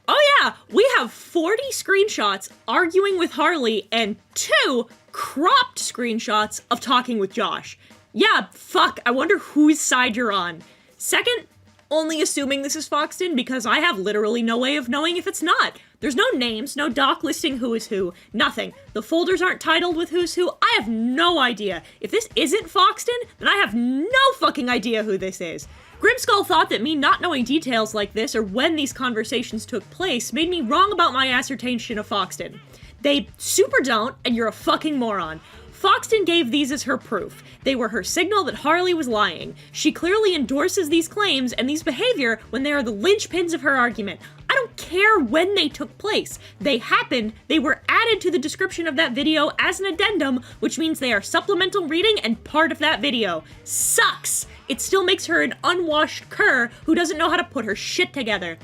Oh yeah, we have 40 screenshots arguing with Harley and 2 cropped screenshots of talking with Josh. Yeah, fuck, I wonder whose side you're on. Second, only assuming this is Foxton because I have literally no way of knowing if it's not. There's no names, no doc listing who is who, nothing. The folders aren't titled with who's who. I have no idea. If this isn't Foxton, then I have no fucking idea who this is. Grimskull thought that me not knowing details like this or when these conversations took place made me wrong about my assertion of Foxton. They super don't, and you're a fucking moron. Foxton gave these as her proof. They were her signal that Harley was lying. She clearly endorses these claims and these behavior when they are the linchpins of her argument. I don't care when they took place. They happened, they were added to the description of that video as an addendum, which means they are supplemental reading and part of that video. Sucks! It still makes her an unwashed cur who doesn't know how to put her shit together.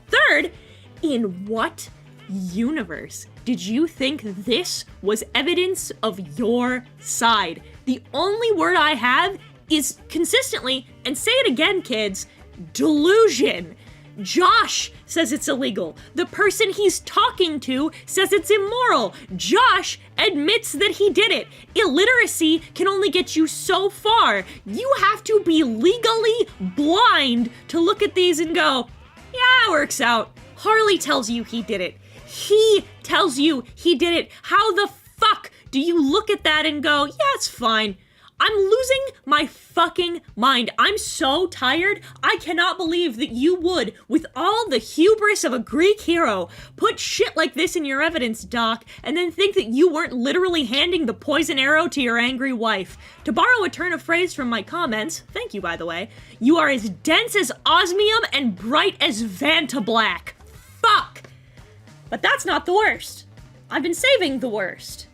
Third, in what universe did you think this was evidence of your side? The only word I have is consistently, and say it again, kids, delusion. Josh says it's illegal. The person he's talking to says it's immoral. Josh admits that he did it. Illiteracy can only get you so far. You have to be legally blind to look at these and go, yeah, it works out. Harley tells you he did it. He tells you he did it. How the fuck do you look at that and go, yeah, it's fine? I'm losing my fucking mind. I'm so tired. I cannot believe that you would, with all the hubris of a Greek hero, put shit like this in your evidence, Doc, and then think that you weren't literally handing the poison arrow to your angry wife. To borrow a turn of phrase from my comments, thank you by the way, you are as dense as osmium and bright as Vanta Black. Fuck! But that's not the worst. I've been saving the worst.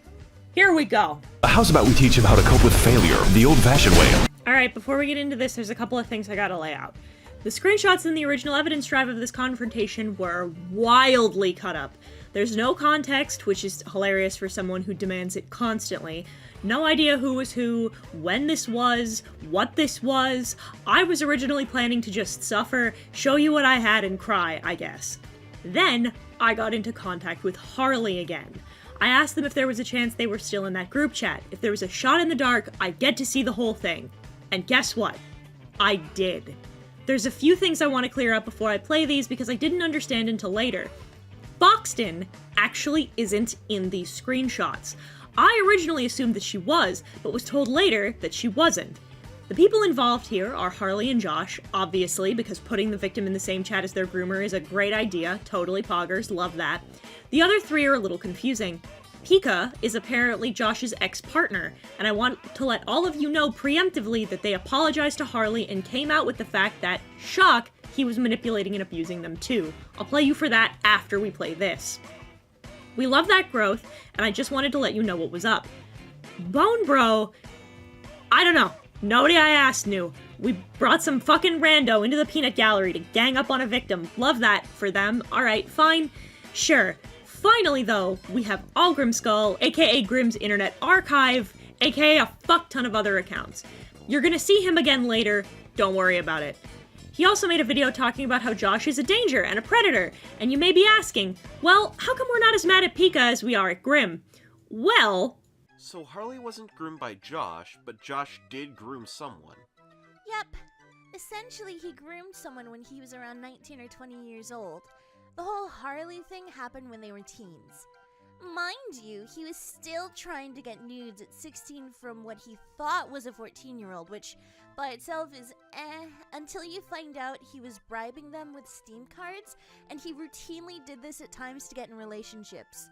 Here we go. How's about we teach him how to cope with failure the old-fashioned way? Alright, before we get into this, there's a couple of things I gotta lay out. The screenshots in the original evidence drive of this confrontation were wildly cut up. There's no context, which is hilarious for someone who demands it constantly. No idea who was who, when this was, what this was. I was originally planning to just suffer, show you what I had, and cry, I guess. Then, I got into contact with Harley again. I asked them if there was a chance they were still in that group chat. If there was a shot in the dark, I'd get to see the whole thing. And guess what? I did. There's a few things I want to clear up before I play these because I didn't understand until later. Foxton actually isn't in these screenshots. I originally assumed that she was, but was told later that she wasn't. The people involved here are Harley and Josh, obviously, because putting the victim in the same chat as their groomer is a great idea. Totally poggers, love that. The other three are a little confusing. Pika is apparently Josh's ex-partner, and I want to let all of you know preemptively that they apologized to Harley and came out with the fact that, shock, he was manipulating and abusing them too. I'll play you for that after we play this. We love that growth, and I just wanted to let you know what was up. Bone Bro, I don't know. Nobody I asked knew. We brought some fucking rando into the peanut gallery to gang up on a victim. Love that for them. Alright, fine. Sure. Finally, though, we have all Grimskull, aka Grimm's Internet Archive, aka a fuck ton of other accounts. You're gonna see him again later. Don't worry about it. He also made a video talking about how Josh is a danger and a predator, and you may be asking, well, how come we're not as mad at Pika as we are at Grimm? Well... So Harley wasn't groomed by Josh, but Josh did groom someone. Yep. Essentially, he groomed someone when he was around 19 or 20 years old. The whole Harley thing happened when they were teens. Mind you, he was still trying to get nudes at 16 from what he thought was a 14-year-old, which by itself is until you find out he was bribing them with Steam cards, and he routinely did this at times to get in relationships.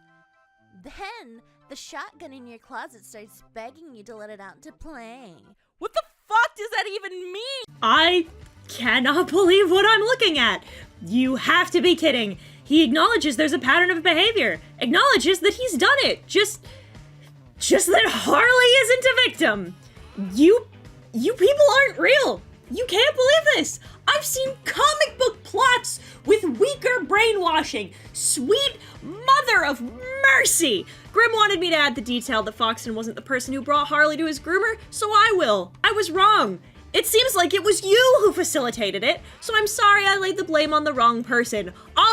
Then, the shotgun in your closet starts begging you to let it out to play. What the fuck does that even mean? I cannot believe what I'm looking at. You have to be kidding. He acknowledges there's a pattern of behavior. Acknowledges that he's done it. Just that Harley isn't a victim. You people aren't real. You can't believe this. I've seen comic book plots with weaker brainwashing. Sweet mother of mercy! Grim wanted me to add the detail that Foxton wasn't the person who brought Harley to his groomer, so I will. I was wrong. It seems like it was you who facilitated it, so I'm sorry I laid the blame on the wrong person.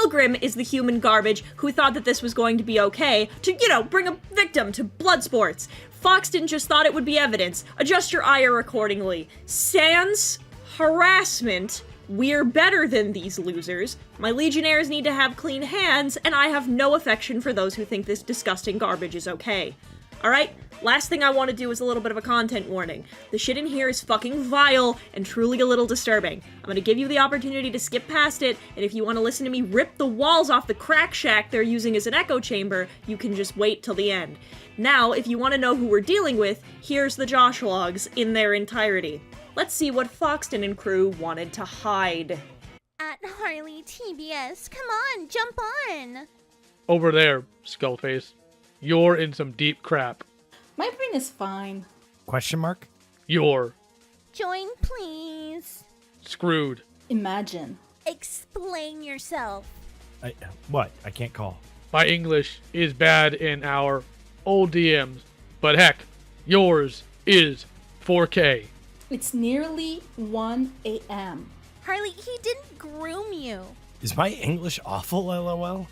Grim is the human garbage who thought that this was going to be okay to, bring a victim to blood sports. Foxton just thought it would be evidence. Adjust your ire accordingly. Sans harassment. We're better than these losers. My legionnaires need to have clean hands, and I have no affection for those who think this disgusting garbage is okay. Alright, last thing I want to do is a little bit of a content warning. The shit in here is fucking vile and truly a little disturbing. I'm gonna give you the opportunity to skip past it, and if you want to listen to me rip the walls off the crack shack they're using as an echo chamber, you can just wait till the end. Now, if you want to know who we're dealing with, here's the Josh logs in their entirety. Let's see what Foxton and crew wanted to hide. At Harley TBS, come on, jump on! Over there, Skullface. You're in some deep crap. My brain is fine. Question mark? You're Join, please. screwed. Imagine. Explain yourself. What? I can't call. My English is bad in our old DMs, but heck, yours is 4K. It's nearly 1 a.m. Harley, he didn't groom you. Is my English awful, lol?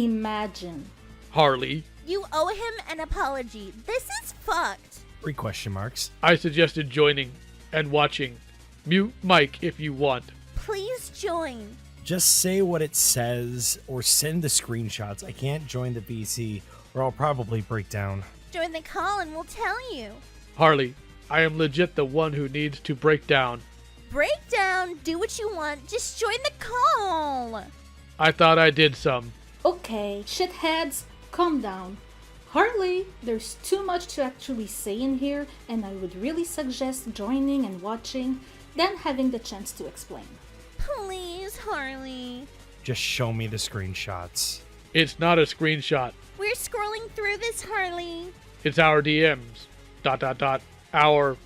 Imagine. Harley, You owe him an apology. This is fucked. 3 question marks. I suggested joining and watching. Mute mic if you want. Please join. Just say what it says or send the screenshots. I can't join the VC or I'll probably break down. Join the call and we'll tell you. Harley, I am legit the one who needs to break down. Break down, do what you want, just join the call. I thought I did some. Okay, shitheads, calm down. Harley, there's too much to actually say in here, and I would really suggest joining and watching, then having the chance to explain. Please, Harley. Just show me the screenshots. It's not a screenshot. We're scrolling through this, Harley. It's our DMs. ... Our ...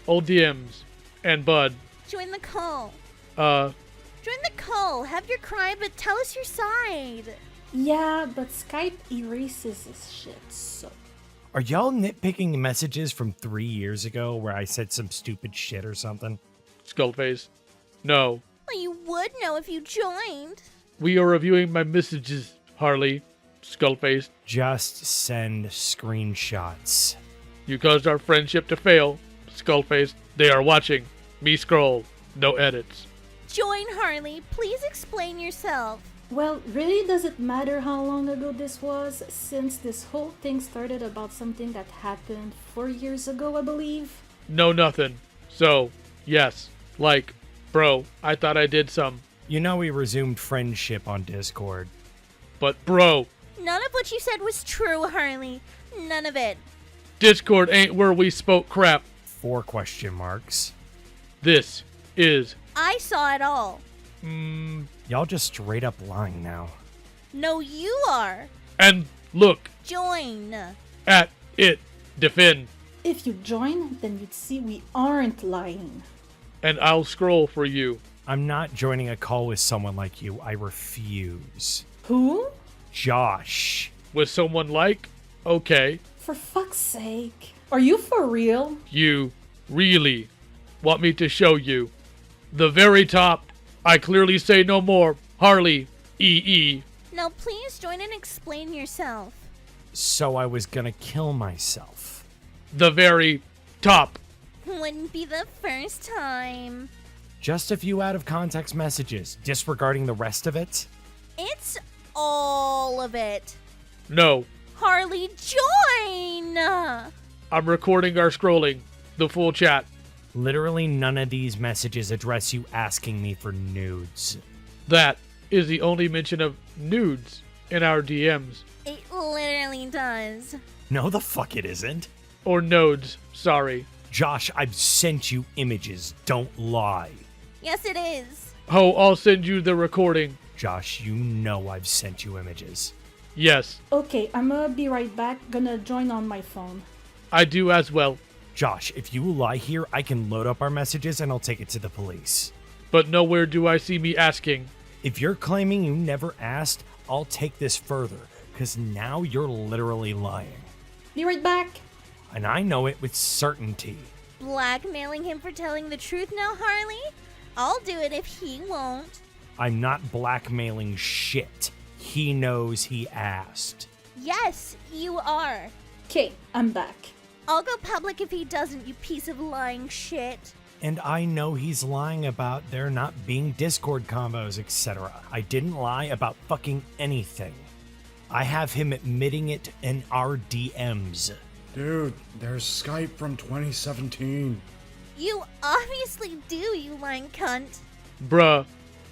Old DMs. And Bud. Join the call. Uh, Join the call. Have your cry, but tell us your side. Yeah, but Skype erases this shit, so... Are y'all nitpicking messages from 3 years ago where I said some stupid shit or something? Skullface. No. Well, you would know if you joined. We are reviewing my messages, Harley. Skullface. Just send screenshots. You caused our friendship to fail. Skullface. They are watching. Me scroll. No edits. Join, Harley. Please explain yourself. Well, really does it matter how long ago this was, since this whole thing started about something that happened 4 years ago, I believe? No nothing. So, yes. Like, bro, I thought I did some. You know we resumed friendship on Discord. But bro, None of what you said was true, Harley. None of it. Discord ain't where we spoke crap. 4 question marks. This is... I saw it all. Y'all just straight up lying now. No, you are. And look Join. at it. Defend. If you join, then you'd see we aren't lying. And I'll scroll for you. I'm not joining a call with someone like you. I refuse. Who? Josh. With someone like... Okay, For fuck's sake. Are you for real? you really want me to show you. The very top. I clearly say no more. Harley. EE. Now please join and explain yourself. So I was gonna kill myself. The very top. Wouldn't be the first time. Just a few out of context messages, disregarding the rest of it. It's all of it. No. Harley, join! I'm recording our scrolling. The full chat. Literally none of these messages address you asking me for nudes. That is the only mention of nudes in our DMs. It literally does. No, the fuck it isn't. Or nodes, sorry. Josh, I've sent you images. Don't lie. Yes, it is. Oh, I'll send you the recording. Josh, you know I've sent you images. Yes, Okay, I'm gonna be right back. Gonna join on my phone. I do as well. Josh, if you lie here, I can load up our messages and I'll take it to the police. but nowhere do I see me asking. If you're claiming you never asked, I'll take this further, because now you're literally lying. Be right back. And I know it with certainty. Blackmailing him for telling the truth now, Harley? I'll do it if he won't. I'm not blackmailing shit. He knows he asked. Yes, you are. Okay, I'm back. I'll go public if he doesn't, you piece of lying shit. And I know he's lying about there not being Discord combos, etc. I didn't lie about fucking anything. I have him admitting it in our DMs. Dude, there's Skype from 2017. You obviously do, you lying cunt. Bruh,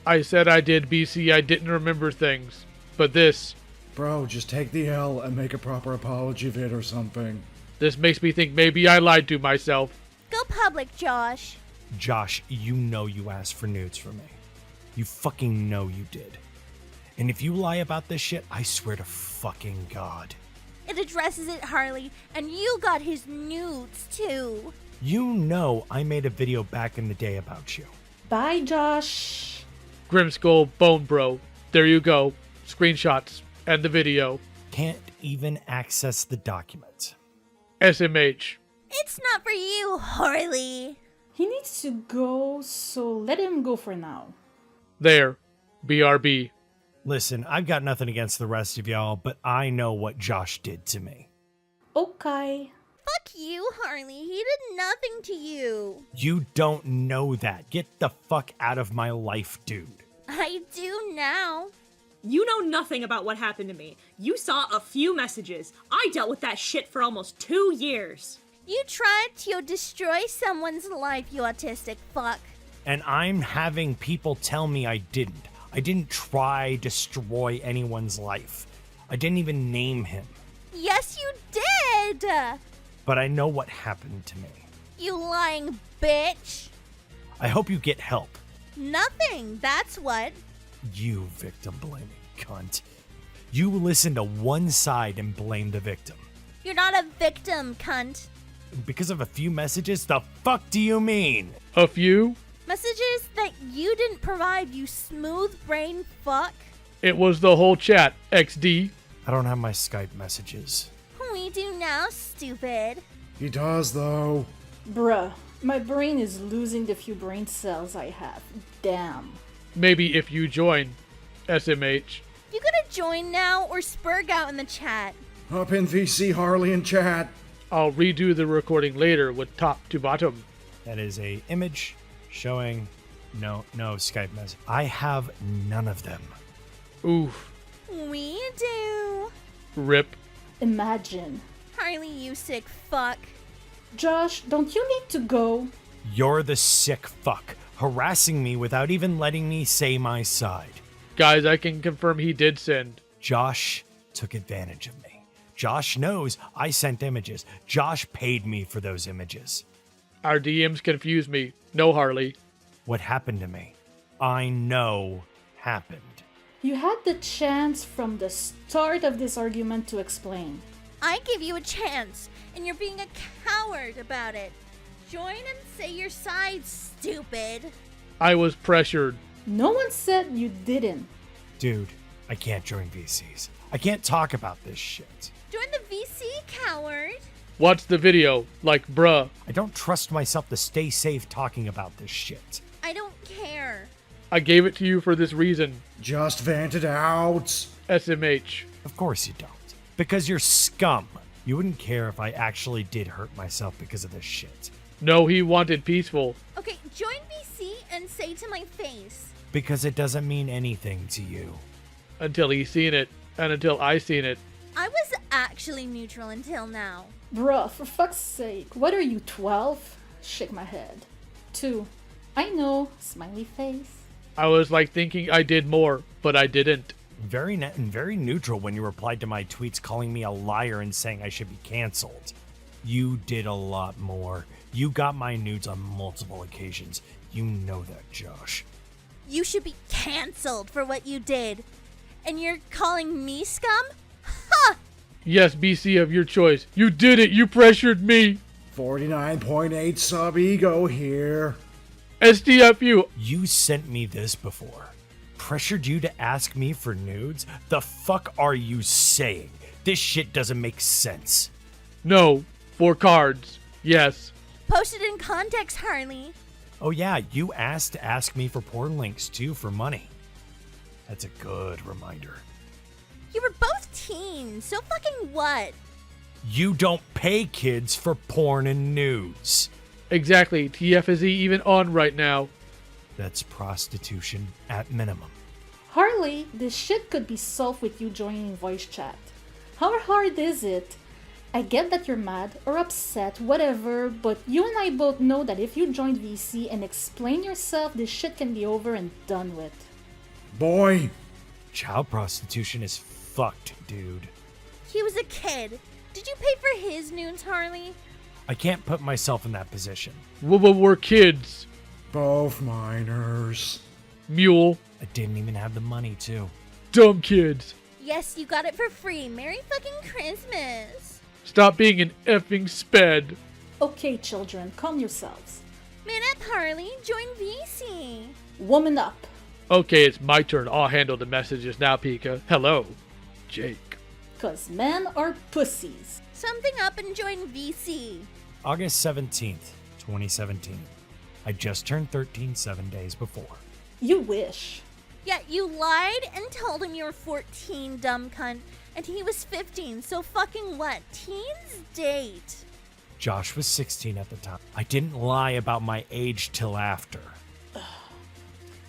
I said I did, BC. I didn't remember things. But this Bro, just take the L and make a proper apology vid or something. makes me think maybe I lied to myself. Go public, Josh. Josh, you know you asked for nudes from me. You fucking know you did. And if you lie about this shit, I swear to fucking God. It addresses it, Harley, and you got his nudes, too. You know I made a video back in the day about you. Bye, Josh. Grimskull, Bone Bro. There you go. Screenshots and the video. Can't even access the document. SMH. It's not for you, Harley. He needs to go, so let him go for now. There. BRB. Listen, I've got nothing against the rest of y'all, but I know what Josh did to me. Okay. Fuck you, Harley. He did nothing to you. You don't know that. Get the fuck out of my life, dude. I do now. You know nothing about what happened to me. You saw a few messages. I dealt with that shit for almost 2 years. You tried to destroy someone's life, you autistic fuck. And I'm having people tell me I didn't. I didn't try destroy anyone's life. I didn't even name him. Yes, you did! But I know what happened to me. You lying bitch. I hope you get help. Nothing, that's what. You victim-blaming cunt. You listen to one side and blame the victim. You're not a victim, cunt. Because of a few messages? The fuck do you mean? A few? Messages that you didn't provide, you smooth brain fuck. It was the whole chat, XD. I don't have my Skype messages. We do now, stupid. He does, though. Bruh, my brain is losing the few brain cells I have. Damn. Maybe if you join. SMH. You gonna join now or spurg out in the chat? Up in VC Harley in chat. I'll redo the recording later with top to bottom. That is a image showing no Skype message. I have none of them. Oof. We do. Rip. Imagine. Harley, you sick fuck. Josh, don't you need to go? You're the sick fuck, harassing me without even letting me say my side. Guys, I can confirm he did send. Josh took advantage of me. Josh knows I sent images. Josh paid me for those images. Our DMs confuse me. No, Harley. What happened to me, I know happened. You had the chance from the start of this argument to explain. I give you a chance, and you're being a coward about it. Join and say your side, stupid. I was pressured. No one said you didn't. Dude, I can't join VCs. I can't talk about this shit. Join the VC, coward. Watch the video. Like, bruh. I don't trust myself to stay safe talking about this shit. I don't care. I gave it to you for this reason. Just vent it out. SMH. Of course you don't. Because you're scum. You wouldn't care if I actually did hurt myself because of this shit. No, he wanted peaceful. Okay, join VC and say to my face. Because it doesn't mean anything to you. Until he seen it. And until I seen it. I was actually neutral until now. Bruh, for fuck's sake, what are you, 12? Shake my head. 2. I know, smiley face. I was like thinking I did more, but I didn't. Very neutral when you replied to my tweets calling me a liar and saying I should be canceled. You did a lot more. You got my nudes on multiple occasions. You know that, Josh. You should be canceled for what you did. And you're calling me scum? Ha! Yes, BC of your choice. You did it. You pressured me. 49.8 sub ego here. SDFU. You sent me this before. Pressured you to ask me for nudes? The fuck are you saying? This shit doesn't make sense. No. 4 cards. Yes. Posted in context, Harley. Oh yeah, you asked to ask me for porn links too for money. That's a good reminder. You were both teens, so fucking what? You don't pay kids for porn and nudes. Exactly. TF is he even on right now? That's prostitution at minimum. Harley, this shit could be solved with you joining voice chat. How hard is it? I get that you're mad or upset, whatever, but you and I both know that if you join VC and explain yourself, this shit can be over and done with. Boy, Child prostitution is fucked, dude. He was a kid. Did you pay for his nudes, Harley? I can't put myself in that position. We're kids. both minors. Mule. I didn't even have the money to. Dumb kids. Yes, you got it for free. Merry fucking Christmas. Stop being an effing sped. Okay, children, calm yourselves. Man up, Harley. Join VC. Woman up. Okay, it's my turn. I'll handle the messages now, Pika. Hello, Jake. 'Cause men are pussies. Something up and join VC. August 17th, 2017. I just turned 13 7 days before. You wish. Yeah, you lied and told him you were 14, dumb cunt. And he was 15, so fucking what? Teens date. Josh was 16 at the time. I didn't lie about my age till after.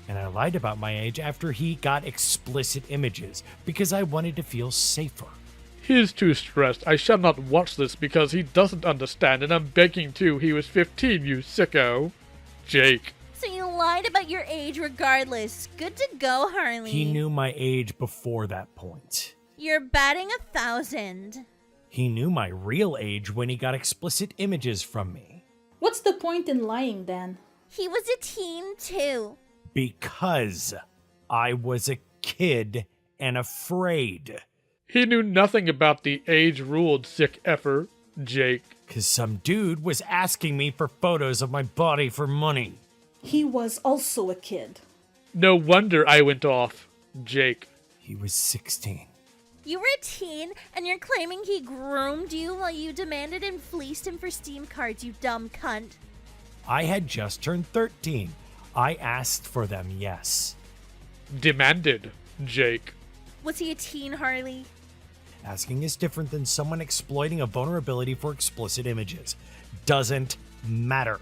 And I lied about my age after he got explicit images because I wanted to feel safer. He's too stressed. I shall not watch this because he doesn't understand, and I'm begging too. He was 15, you sicko. Jake. So you lied about your age regardless. Good to go, Harley. He knew my age before that point. You're batting 1,000. He knew my real age when he got explicit images from me. What's the point in lying then? He was a teen too. Because I was a kid and afraid. He knew nothing about the age-ruled sick effer, Jake. Because some dude was asking me for photos of my body for money. He was also a kid. No wonder I went off, Jake. He was 16. You were a teen, and you're claiming he groomed you while you demanded and fleeced him for Steam cards, you dumb cunt. I had just turned 13. I asked for them, yes. Demanded, Jake. Was he a teen, Harley? Asking is different than someone exploiting a vulnerability for explicit images. Doesn't matter.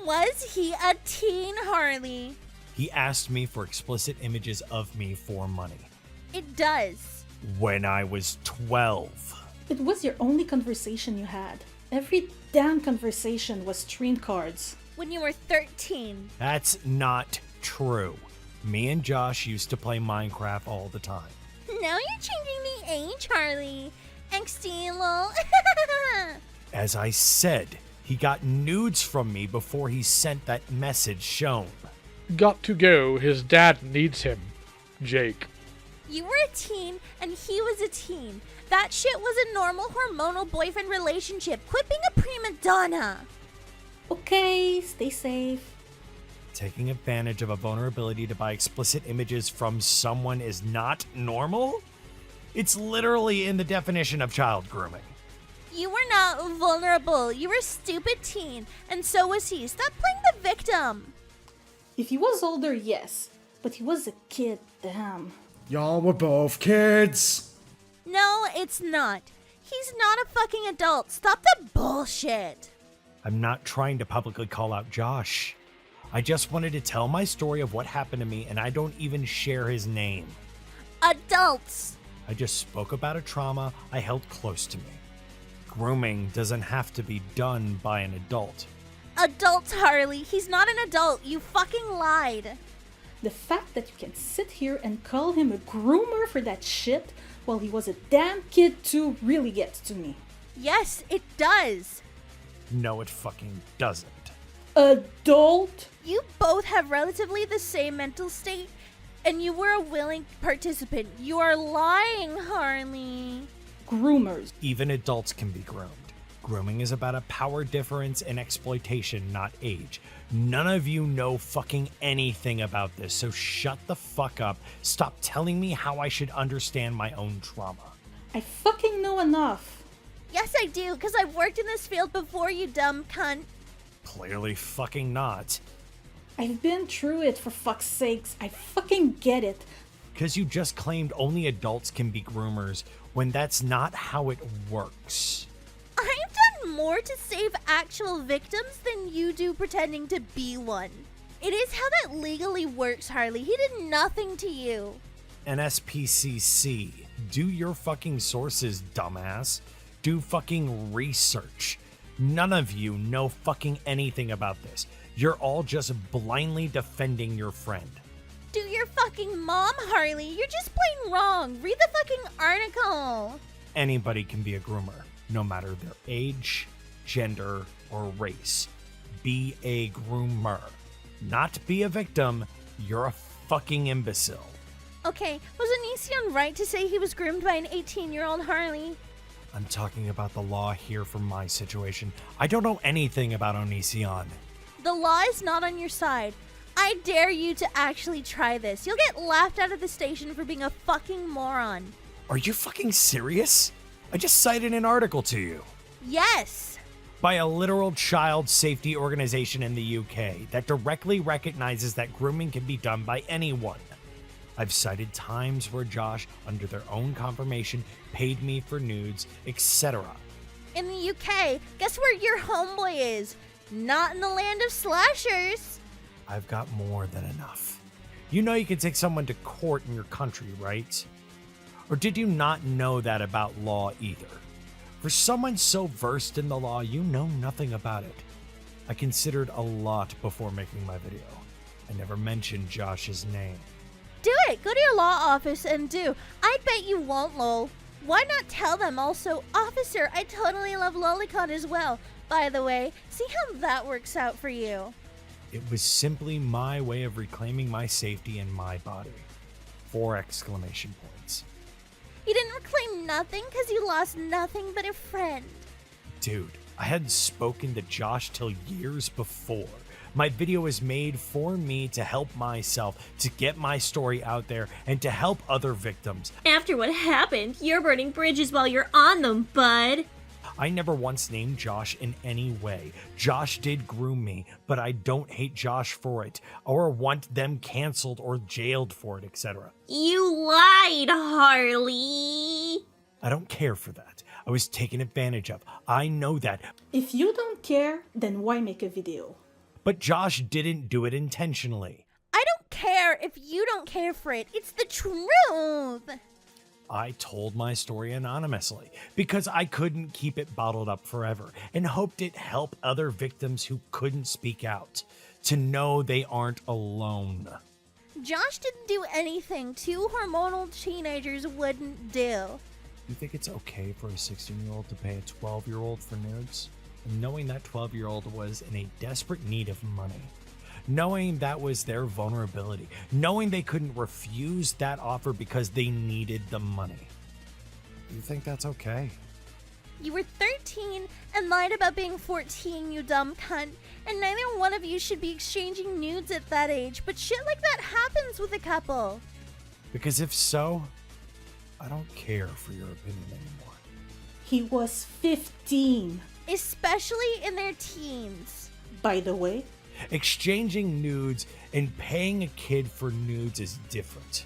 Was he a teen, Harley? He asked me for explicit images of me for money. It does. When I was 12. It was your only conversation you had. Every damn conversation was stream cards. When you were 13. That's not true. Me and Josh used to play Minecraft all the time. Now you're changing the age, Harley. Angsty lol. As I said, he got nudes from me before he sent that message shown. Got to go. His dad needs him, Jake. You were a teen, and he was a teen. That shit was a normal hormonal boyfriend relationship. Quit being a prima donna. Okay, stay safe. Taking advantage of a vulnerability to buy explicit images from someone is not normal? It's literally in the definition of child grooming. You were not vulnerable. You were a stupid teen, and so was he. Stop playing the victim. If he was older, yes. But he was a kid, damn. Y'all were both kids. No, it's not. He's not a fucking adult. Stop the bullshit. I'm not trying to publicly call out Josh. I just wanted to tell my story of what happened to me, and I don't even share his name. Adults. I just spoke about a trauma I held close to me. Grooming doesn't have to be done by an adult. Adults, Harley. He's not an adult. You fucking lied. The fact that you can sit here and call him a groomer for that shit while he was a damn kid too really gets to me. Yes, it does. No, it fucking doesn't. Adult? You both have relatively the same mental state, and you were a willing participant. You are lying, Harley. Groomers. Even adults can be groomed. Grooming is about a power difference and exploitation, not age. None of you know fucking anything about this, so shut the fuck up. Stop telling me how I should understand my own trauma. I fucking know enough. Yes, I do, because I've worked in this field before, you dumb cunt. Clearly fucking not. I've been through it, for fuck's sakes. I fucking get it. Because you just claimed only adults can be groomers, when that's not how it works. I've done more to save actual victims than you do pretending to be one. It is how that legally works, Harley. He did nothing to you. An SPCC. Do your fucking sources, dumbass. Do fucking research. None of you know fucking anything about this. You're all just blindly defending your friend. Do your fucking mom, Harley. You're just plain wrong. Read the fucking article. Anybody can be a groomer, no matter their age, gender, or race. Be a groomer. Not be a victim. You're a fucking imbecile. Okay, was Onision right to say he was groomed by an 18-year-old, Harley? I'm talking about the law here for my situation. I don't know anything about Onision. The law is not on your side. I dare you to actually try this. You'll get laughed out of the station for being a fucking moron. Are you fucking serious? I just cited an article to you. Yes. By a literal child safety organization in the UK that directly recognizes that grooming can be done by anyone. I've cited times where Josh, under their own confirmation, paid me for nudes, etc. In the UK, guess where your homeboy is? Not in the land of slashers. I've got more than enough. You know you can take someone to court in your country, right? Or did you not know that about law either? For someone so versed in the law, you know nothing about it. I considered a lot before making my video. I never mentioned Josh's name. Do it. Go to your law office and do. I bet you won't, lol. Why not tell them also, officer, I totally love Lolicon as well. By the way, see how that works out for you. It was simply my way of reclaiming my safety in my body. 4 exclamation points. You didn't reclaim nothing because you lost nothing but a friend. Dude, I hadn't spoken to Josh till years before. My video was made for me to help myself, to get my story out there, and to help other victims. After what happened, you're burning bridges while you're on them, bud. I never once named Josh in any way. Josh did groom me, but I don't hate Josh for it, or want them canceled or jailed for it, etc. You lied, Harley. I don't care for that. I was taken advantage of. I know that. If you don't care, then why make a video? But Josh didn't do it intentionally. I don't care if you don't care for it. It's the truth. I told my story anonymously because I couldn't keep it bottled up forever and hoped it helped other victims who couldn't speak out to know they aren't alone. Josh didn't do anything 2 hormonal teenagers wouldn't do. You think it's okay for a 16-year-old to pay a 12-year-old for nudes? And knowing that 12-year-old was in a desperate need of money. Knowing that was their vulnerability. Knowing they couldn't refuse that offer because they needed the money. You think that's okay? You were 13 and lied about being 14, you dumb cunt. And neither one of you should be exchanging nudes at that age, but shit like that happens with a couple. Because if so, I don't care for your opinion anymore. He was 15. Especially in their teens. By the way, exchanging nudes and paying a kid for nudes is different.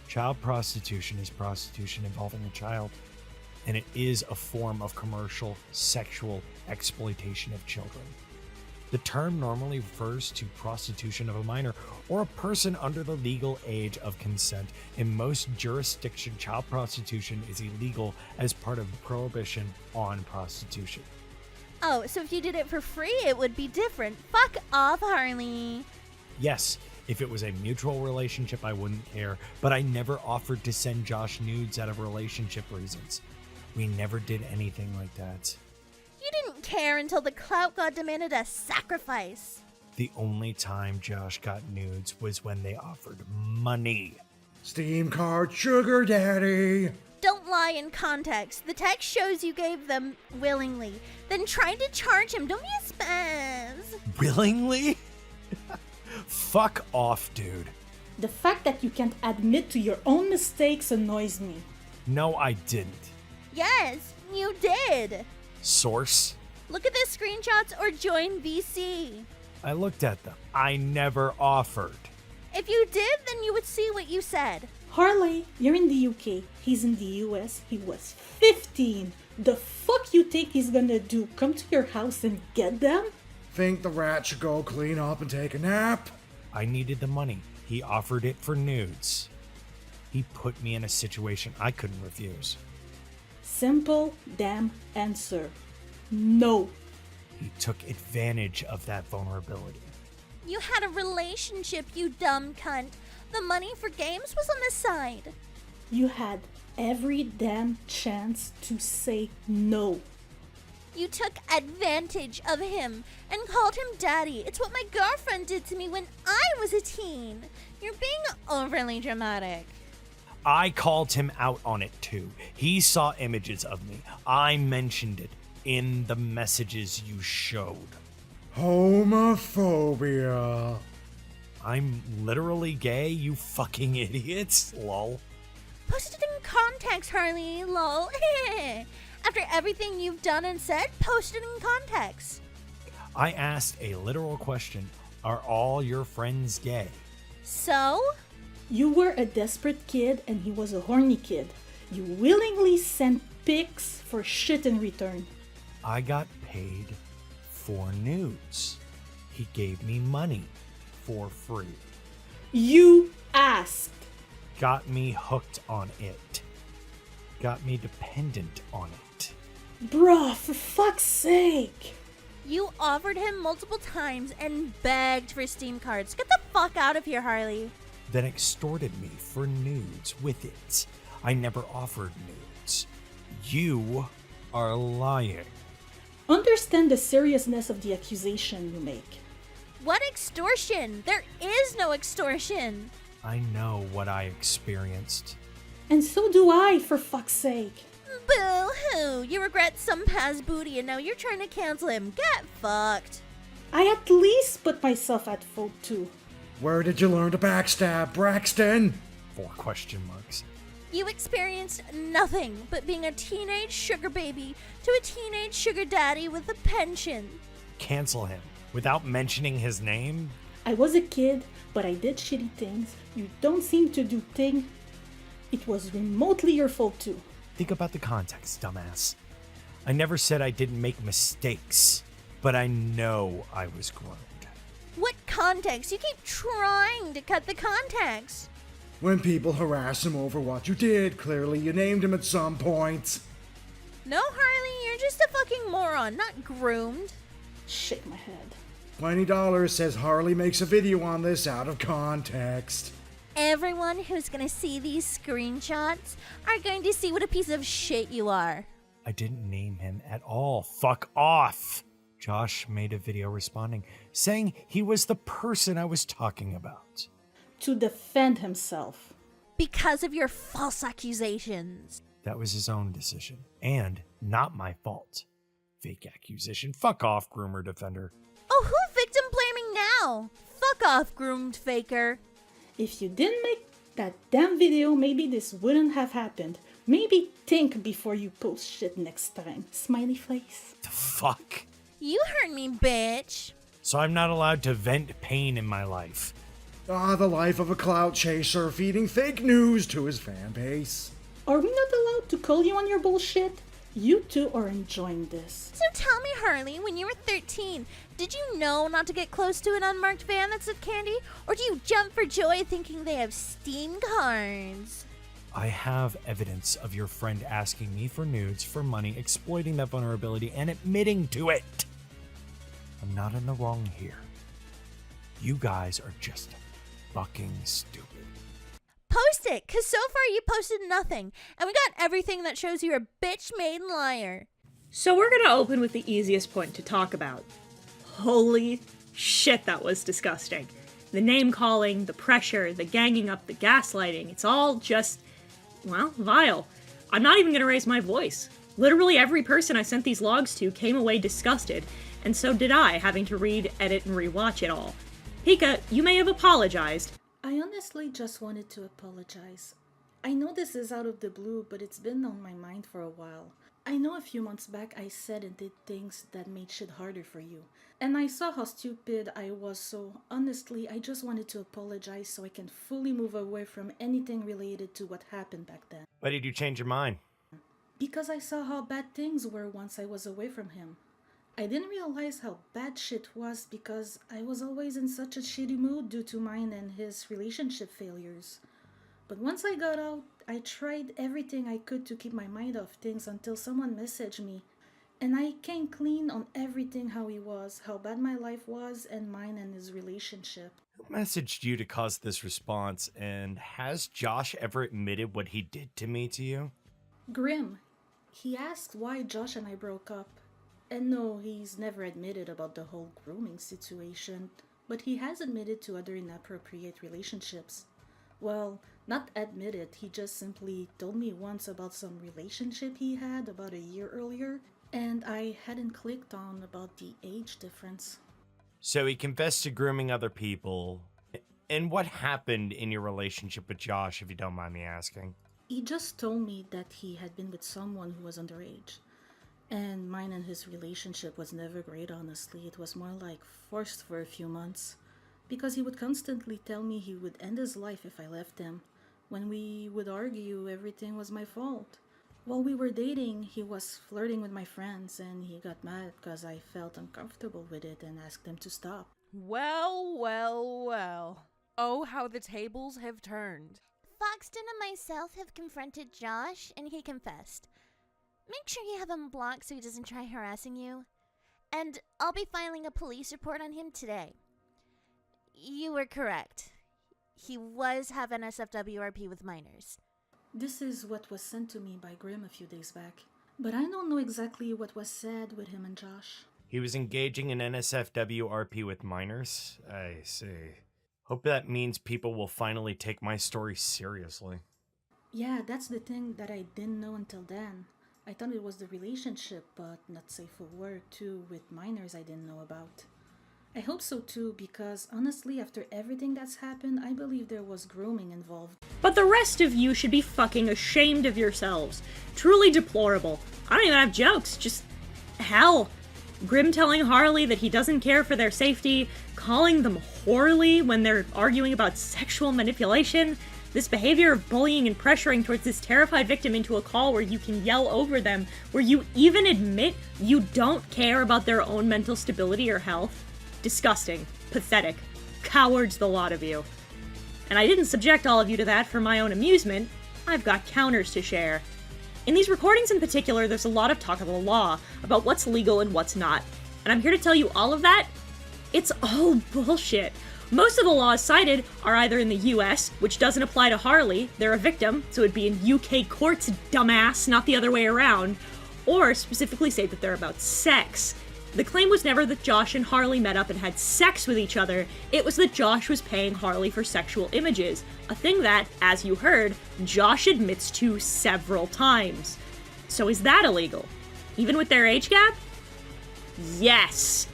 Child prostitution is prostitution involving a child, and it is a form of commercial sexual exploitation of children. The term normally refers to prostitution of a minor or a person under the legal age of consent. In most jurisdictions, child prostitution is illegal as part of the prohibition on prostitution. Oh, so if you did it for free, it would be different. Fuck off, Harley. Yes, if it was a mutual relationship, I wouldn't care, but I never offered to send Josh nudes out of relationship reasons. We never did anything like that. You didn't care until the clout god demanded a sacrifice. The only time Josh got nudes was when they offered money. Steam card sugar daddy. Don't lie in context. The text shows you gave them willingly, then tried to charge him. Don't be a spaz. Willingly? Fuck off, dude. The fact that you can't admit to your own mistakes annoys me. No, I didn't. Yes, you did. Source? Look at the screenshots or join VC. I looked at them. I never offered. If you did, then you would see what you said. Harley, you're in the UK. He's in the US. He was 15. The fuck you think he's gonna do? Come to your house and get them? Think the rat should go clean up and take a nap? I needed the money. He offered it for nudes. He put me in a situation I couldn't refuse. Simple damn answer. No. He took advantage of that vulnerability. You had a relationship, you dumb cunt. The money for games was on the side. You had every damn chance to say no. You took advantage of him and called him daddy. It's what my girlfriend did to me when I was a teen. You're being overly dramatic. I called him out on it too. He saw images of me. I mentioned it in the messages you showed. Homophobia. I'm literally gay, you fucking idiots. Lol. Post it in context, Harley. Lol. After everything you've done and said, post it in context. I asked a literal question. Are all your friends gay? So? You were a desperate kid and he was a horny kid. You willingly sent pics for shit in return. I got paid for nudes. He gave me money for free. You asked. Got me hooked on it. Got me dependent on it. Bruh, for fuck's sake. You offered him multiple times and begged for Steam cards. Get the fuck out of here, Harley. Then extorted me for nudes with it. I never offered nudes. You are lying. Understand the seriousness of the accusation you make. What extortion? There is no extortion. I know what I experienced. And so do I, for fuck's sake. Boo-hoo. You regret some past booty and now you're trying to cancel him. Get fucked. I at least put myself at fault too. Where did you learn to backstab, Braxton? 4 question marks. You experienced nothing but being a teenage sugar baby to a teenage sugar daddy with a pension. Cancel him without mentioning his name? I was a kid, but I did shitty things. You don't seem to do things. It was remotely your fault too. Think about the context, dumbass. I never said I didn't make mistakes, but I know I was groomed. What context? You keep trying to cut the context. When people harass him over what you did, clearly you named him at some point. No, Harley, you're just a fucking moron, not groomed. Shake my head. $20 says Harley makes a video on this out of context. Everyone who's gonna see these screenshots are going to see what a piece of shit you are. I didn't name him at all. Fuck off. Josh made a video responding, saying he was the person I was talking about. To defend himself. Because of your false accusations. That was his own decision, and not my fault. Fake accusation. Fuck off, groomer defender. Oh, who victim blaming now? Fuck off, groomed faker. If you didn't make that damn video, maybe this wouldn't have happened. Maybe think before you post shit next time. Smiley face. The fuck? You heard me, bitch. So I'm not allowed to vent pain in my life. Ah, the life of a clout chaser feeding fake news to his fan base. Are we not allowed to call you on your bullshit? You two are enjoying this. So tell me, Harley, when you were 13, did you know not to get close to an unmarked van that said candy? Or do you jump for joy thinking they have Steam cards? I have evidence of your friend asking me for nudes for money, exploiting that vulnerability, and admitting to it. I'm not in the wrong here. You guys are just fucking stupid. Post it, because so far you posted nothing, and we got everything that shows you're a bitch-made liar. So we're gonna open with the easiest point to talk about. Holy shit, that was disgusting. The name-calling, the pressure, the ganging up, the gaslighting, it's all just, well, vile. I'm not even gonna raise my voice. Literally every person I sent these logs to came away disgusted, and so did I, having to read, edit, and rewatch it all. Hika, you may have apologized. I honestly just wanted to apologize. I know this is out of the blue, but it's been on my mind for a while. I know a few months back I said and did things that made shit harder for you. And I saw how stupid I was, so honestly, I just wanted to apologize so I can fully move away from anything related to what happened back then. Why did you change your mind? Because I saw how bad things were once I was away from him. I didn't realize how bad shit was because I was always in such a shitty mood due to mine and his relationship failures. But once I got out, I tried everything I could to keep my mind off things until someone messaged me. And I came clean on everything how he was, how bad my life was, and mine and his relationship. Who messaged you to cause this response, and has Josh ever admitted what he did to me to you? Grim. He asked why Josh and I broke up. And no, he's never admitted about the whole grooming situation, but he has admitted to other inappropriate relationships. Well, not admitted, he just simply told me once about some relationship he had about a year earlier, and I hadn't clicked on about the age difference. So he confessed to grooming other people. And what happened in your relationship with Josh, if you don't mind me asking? He just told me that he had been with someone who was underage. And mine and his relationship was never great, honestly. It was more like forced for a few months. Because he would constantly tell me he would end his life if I left him. When we would argue, everything was my fault. While we were dating, he was flirting with my friends, and he got mad because I felt uncomfortable with it and asked him to stop. Well, well, well. Oh, how the tables have turned. Foxton and myself have confronted Josh, and he confessed. Make sure you have him blocked so he doesn't try harassing you. And I'll be filing a police report on him today. You were correct. He was having NSFWRP with minors. This is what was sent to me by Grim a few days back. But I don't know exactly what was said with him and Josh. He was engaging in NSFWRP with minors? I see. Hope that means people will finally take my story seriously. Yeah, that's the thing that I didn't know until then. I thought it was the relationship, but not safe for work too, with minors I didn't know about. I hope so too, because honestly, after everything that's happened, I believe there was grooming involved. But the rest of you should be fucking ashamed of yourselves. Truly deplorable. I don't even have jokes, just hell. Grim telling Harley that he doesn't care for their safety, calling them Harley when they're arguing about sexual manipulation, this behavior of bullying and pressuring towards this terrified victim into a call where you can yell over them, where you even admit you don't care about their own mental stability or health. Disgusting. Pathetic. Cowards, the lot of you. And I didn't subject all of you to that for my own amusement. I've got counters to share. In these recordings in particular, there's a lot of talk of the law, about what's legal and what's not. And I'm here to tell you all of that. It's all bullshit. Most of the laws cited are either in the US, which doesn't apply to Harley, they're a victim, so it'd be in UK courts, dumbass, not the other way around, or specifically say that they're about sex. The claim was never that Josh and Harley met up and had sex with each other, it was that Josh was paying Harley for sexual images, a thing that, as you heard, Josh admits to several times. So is that illegal? Even with their age gap? Yes!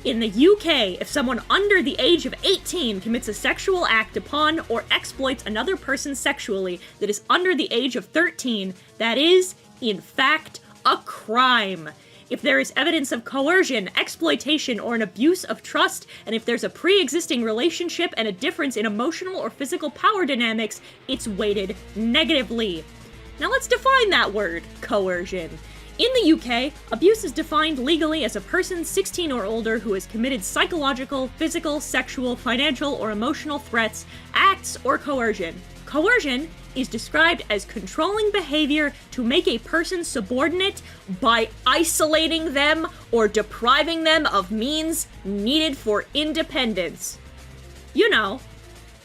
In the UK, if someone under the age of 18 commits a sexual act upon or exploits another person sexually that is under the age of 13, that is, in fact, a crime. If there is evidence of coercion, exploitation, or an abuse of trust, and if there's a pre-existing relationship and a difference in emotional or physical power dynamics, it's weighted negatively. Now let's define that word, coercion. In the UK, abuse is defined legally as a person 16 or older who has committed psychological, physical, sexual, financial, or emotional threats, acts, or coercion. Coercion is described as controlling behavior to make a person subordinate by isolating them or depriving them of means needed for independence. You know,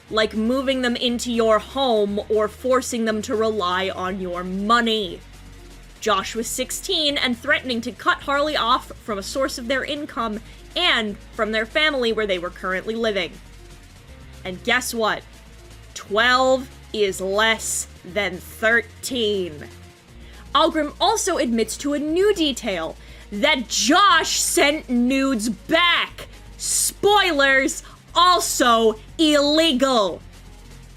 like moving them into your home or forcing them to rely on your money. Josh was 16 and threatening to cut Harley off from a source of their income and from their family where they were currently living. And guess what? 12 is less than 13. Algrim also admits to a new detail, that Josh sent nudes back. Spoilers, also illegal.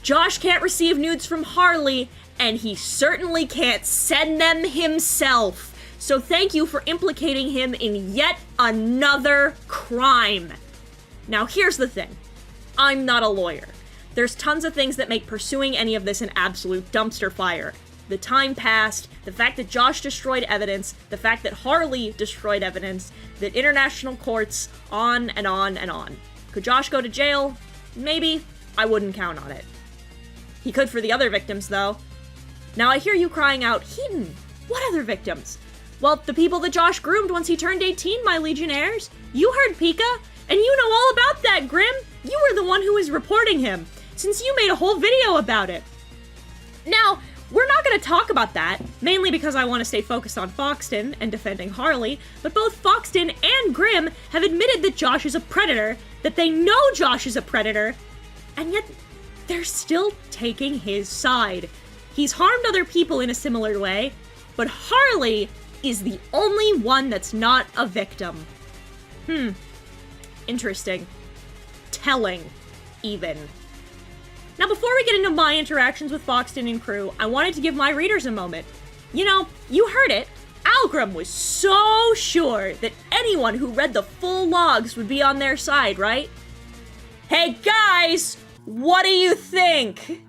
Josh can't receive nudes from Harley, and he certainly can't send them himself. So thank you for implicating him in yet another crime. Now here's the thing. I'm not a lawyer. There's tons of things that make pursuing any of this an absolute dumpster fire. The time passed, the fact that Josh destroyed evidence, the fact that Harley destroyed evidence, that international courts, on and on and on. Could Josh go to jail? Maybe. I wouldn't count on it. He could for the other victims, though. Now I hear you crying out, Heaton, what other victims? Well, the people that Josh groomed once he turned 18, my Legionnaires. You heard Pika, and you know all about that, Grim. You were the one who was reporting him, since you made a whole video about it. Now, we're not going to talk about that, mainly because I want to stay focused on Foxton and defending Harley, but both Foxton and Grim have admitted that Josh is a predator, that they know Josh is a predator, and yet they're still taking his side. He's harmed other people in a similar way, but Harley is the only one that's not a victim. Interesting. Telling, even. Now, before we get into my interactions with Foxton and crew, I wanted to give my readers a moment. You know, you heard it. Algrim was so sure that anyone who read the full logs would be on their side, right? Hey guys, what do you think?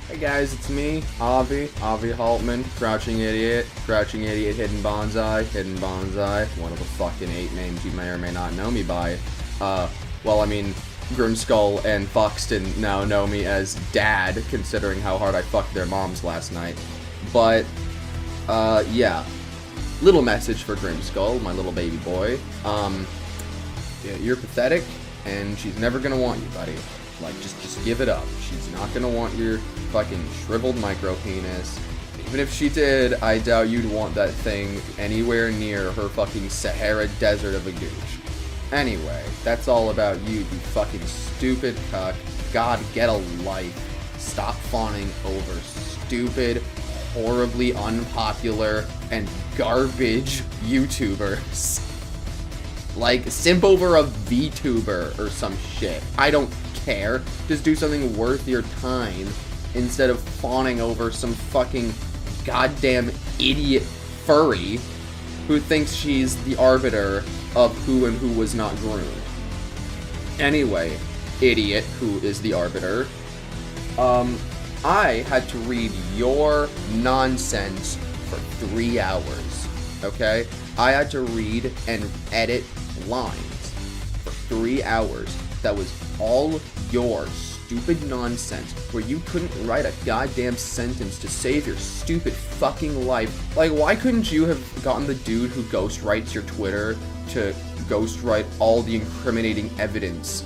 Hey guys, it's me, Avi Haltman, Crouching Idiot, Hidden Bonsai, one of the fucking 8 names you may or may not know me by. Well, I mean, Grimskull and Foxton now know me as Dad, considering how hard I fucked their moms last night. But, yeah. Little message for Grimskull, my little baby boy. Yeah, you're pathetic, and she's never gonna want you, buddy. Like, just give it up. She's not gonna want your fucking shriveled micro penis. Even if she did, I doubt you'd want that thing anywhere near her fucking Sahara desert of a gooch. Anyway, that's all about you fucking stupid cuck. God, get a life. Stop fawning over stupid, horribly unpopular, and garbage YouTubers. Like, simp over a VTuber or some shit. I don't care. Just do something worth your time instead of fawning over some fucking goddamn idiot furry who thinks she's the arbiter of who and who was not groomed. Anyway, idiot who is the arbiter, I had to read your nonsense for 3 hours, okay? I had to read and edit lines for 3 hours. That was all your stupid nonsense, where you couldn't write a goddamn sentence to save your stupid fucking life. Like, why couldn't you have gotten the dude who ghostwrites your Twitter to ghostwrite all the incriminating evidence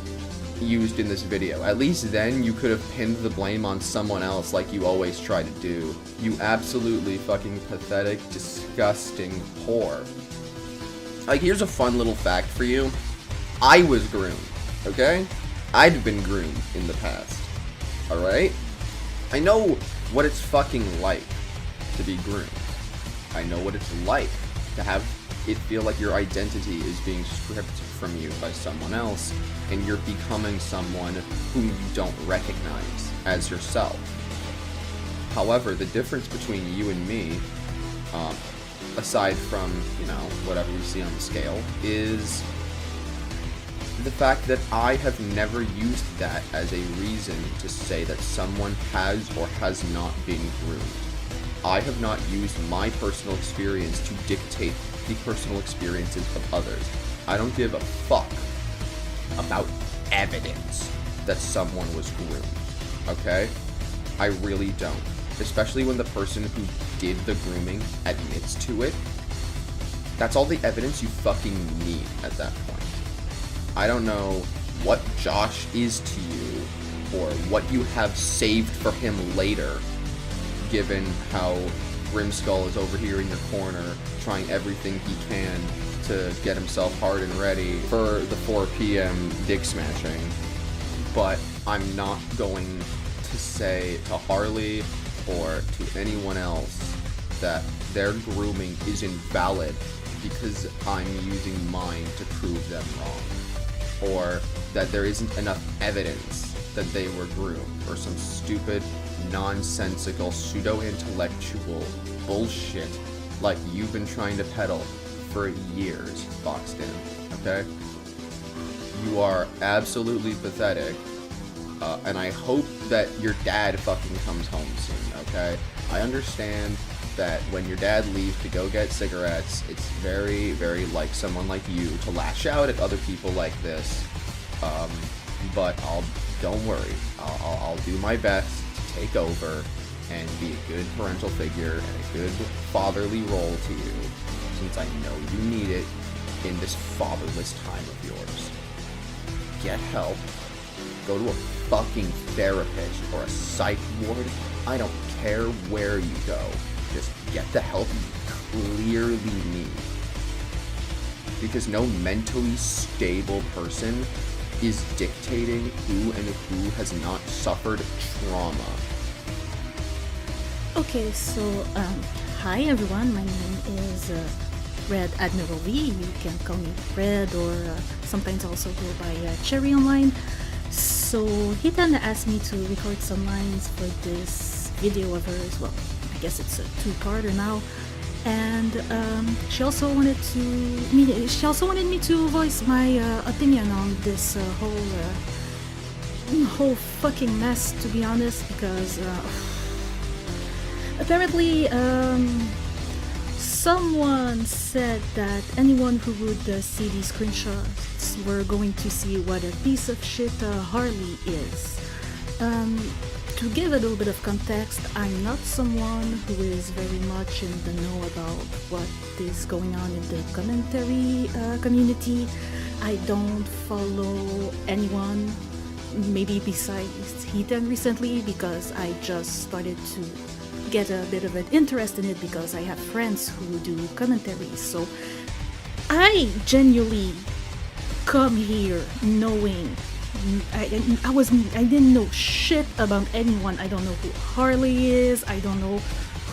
used in this video? At least then you could have pinned the blame on someone else like you always try to do. You absolutely fucking pathetic, disgusting whore. Like, here's a fun little fact for you. I was groomed, okay? I'd been groomed in the past, alright? I know what it's fucking like to be groomed. I know what it's like to have it feel like your identity is being stripped from you by someone else, and you're becoming someone whom you don't recognize as yourself. However, the difference between you and me, aside from, you know, whatever we see on the scale, is the fact that I have never used that as a reason to say that someone has or has not been groomed. I have not used my personal experience to dictate the personal experiences of others. I don't give a fuck about evidence that someone was groomed, okay? I really don't. Especially when the person who did the grooming admits to it. That's all the evidence you fucking need at that point. I don't know what Josh is to you, or what you have saved for him later, given how Grimskull is over here in your corner, trying everything he can to get himself hard and ready for the 4 p.m. dick smashing. But I'm not going to say to Harley or to anyone else that their grooming is invalid because I'm using mine to prove them wrong, or that there isn't enough evidence that they were groomed, or some stupid, nonsensical, pseudo-intellectual bullshit like you've been trying to peddle for years, Foxton, okay? You are absolutely pathetic, and I hope that your dad fucking comes home soon, okay? I understand that when your dad leaves to go get cigarettes, it's very, very like someone like you to lash out at other people like this. But don't worry, I'll do my best to take over and be a good parental figure and a good fatherly role to you, since I know you need it in this fatherless time of yours. Get help. Go to a fucking therapist or a psych ward. I don't care where you go. Just get the help you clearly need. Because no mentally stable person is dictating who and who has not suffered trauma. Okay, so, hi everyone, my name is Red Admiral V. You can call me Red, or sometimes also go by Cherry online. So he then asked me to record some lines for this video of hers. Well, I guess it's a 2-parter now. And she also wanted me to voice my opinion on this whole fucking mess, to be honest, because apparently someone said that anyone who would see these screenshots were going to see what a piece of shit Harley is. To give a little bit of context, I'm not someone who is very much in the know about what is going on in the commentary community. I don't follow anyone, maybe besides Heathen recently, because I just started to get a bit of an interest in it because I have friends who do commentaries. So I genuinely come here knowing I didn't know shit about anyone. I don't know who Harley is. I don't know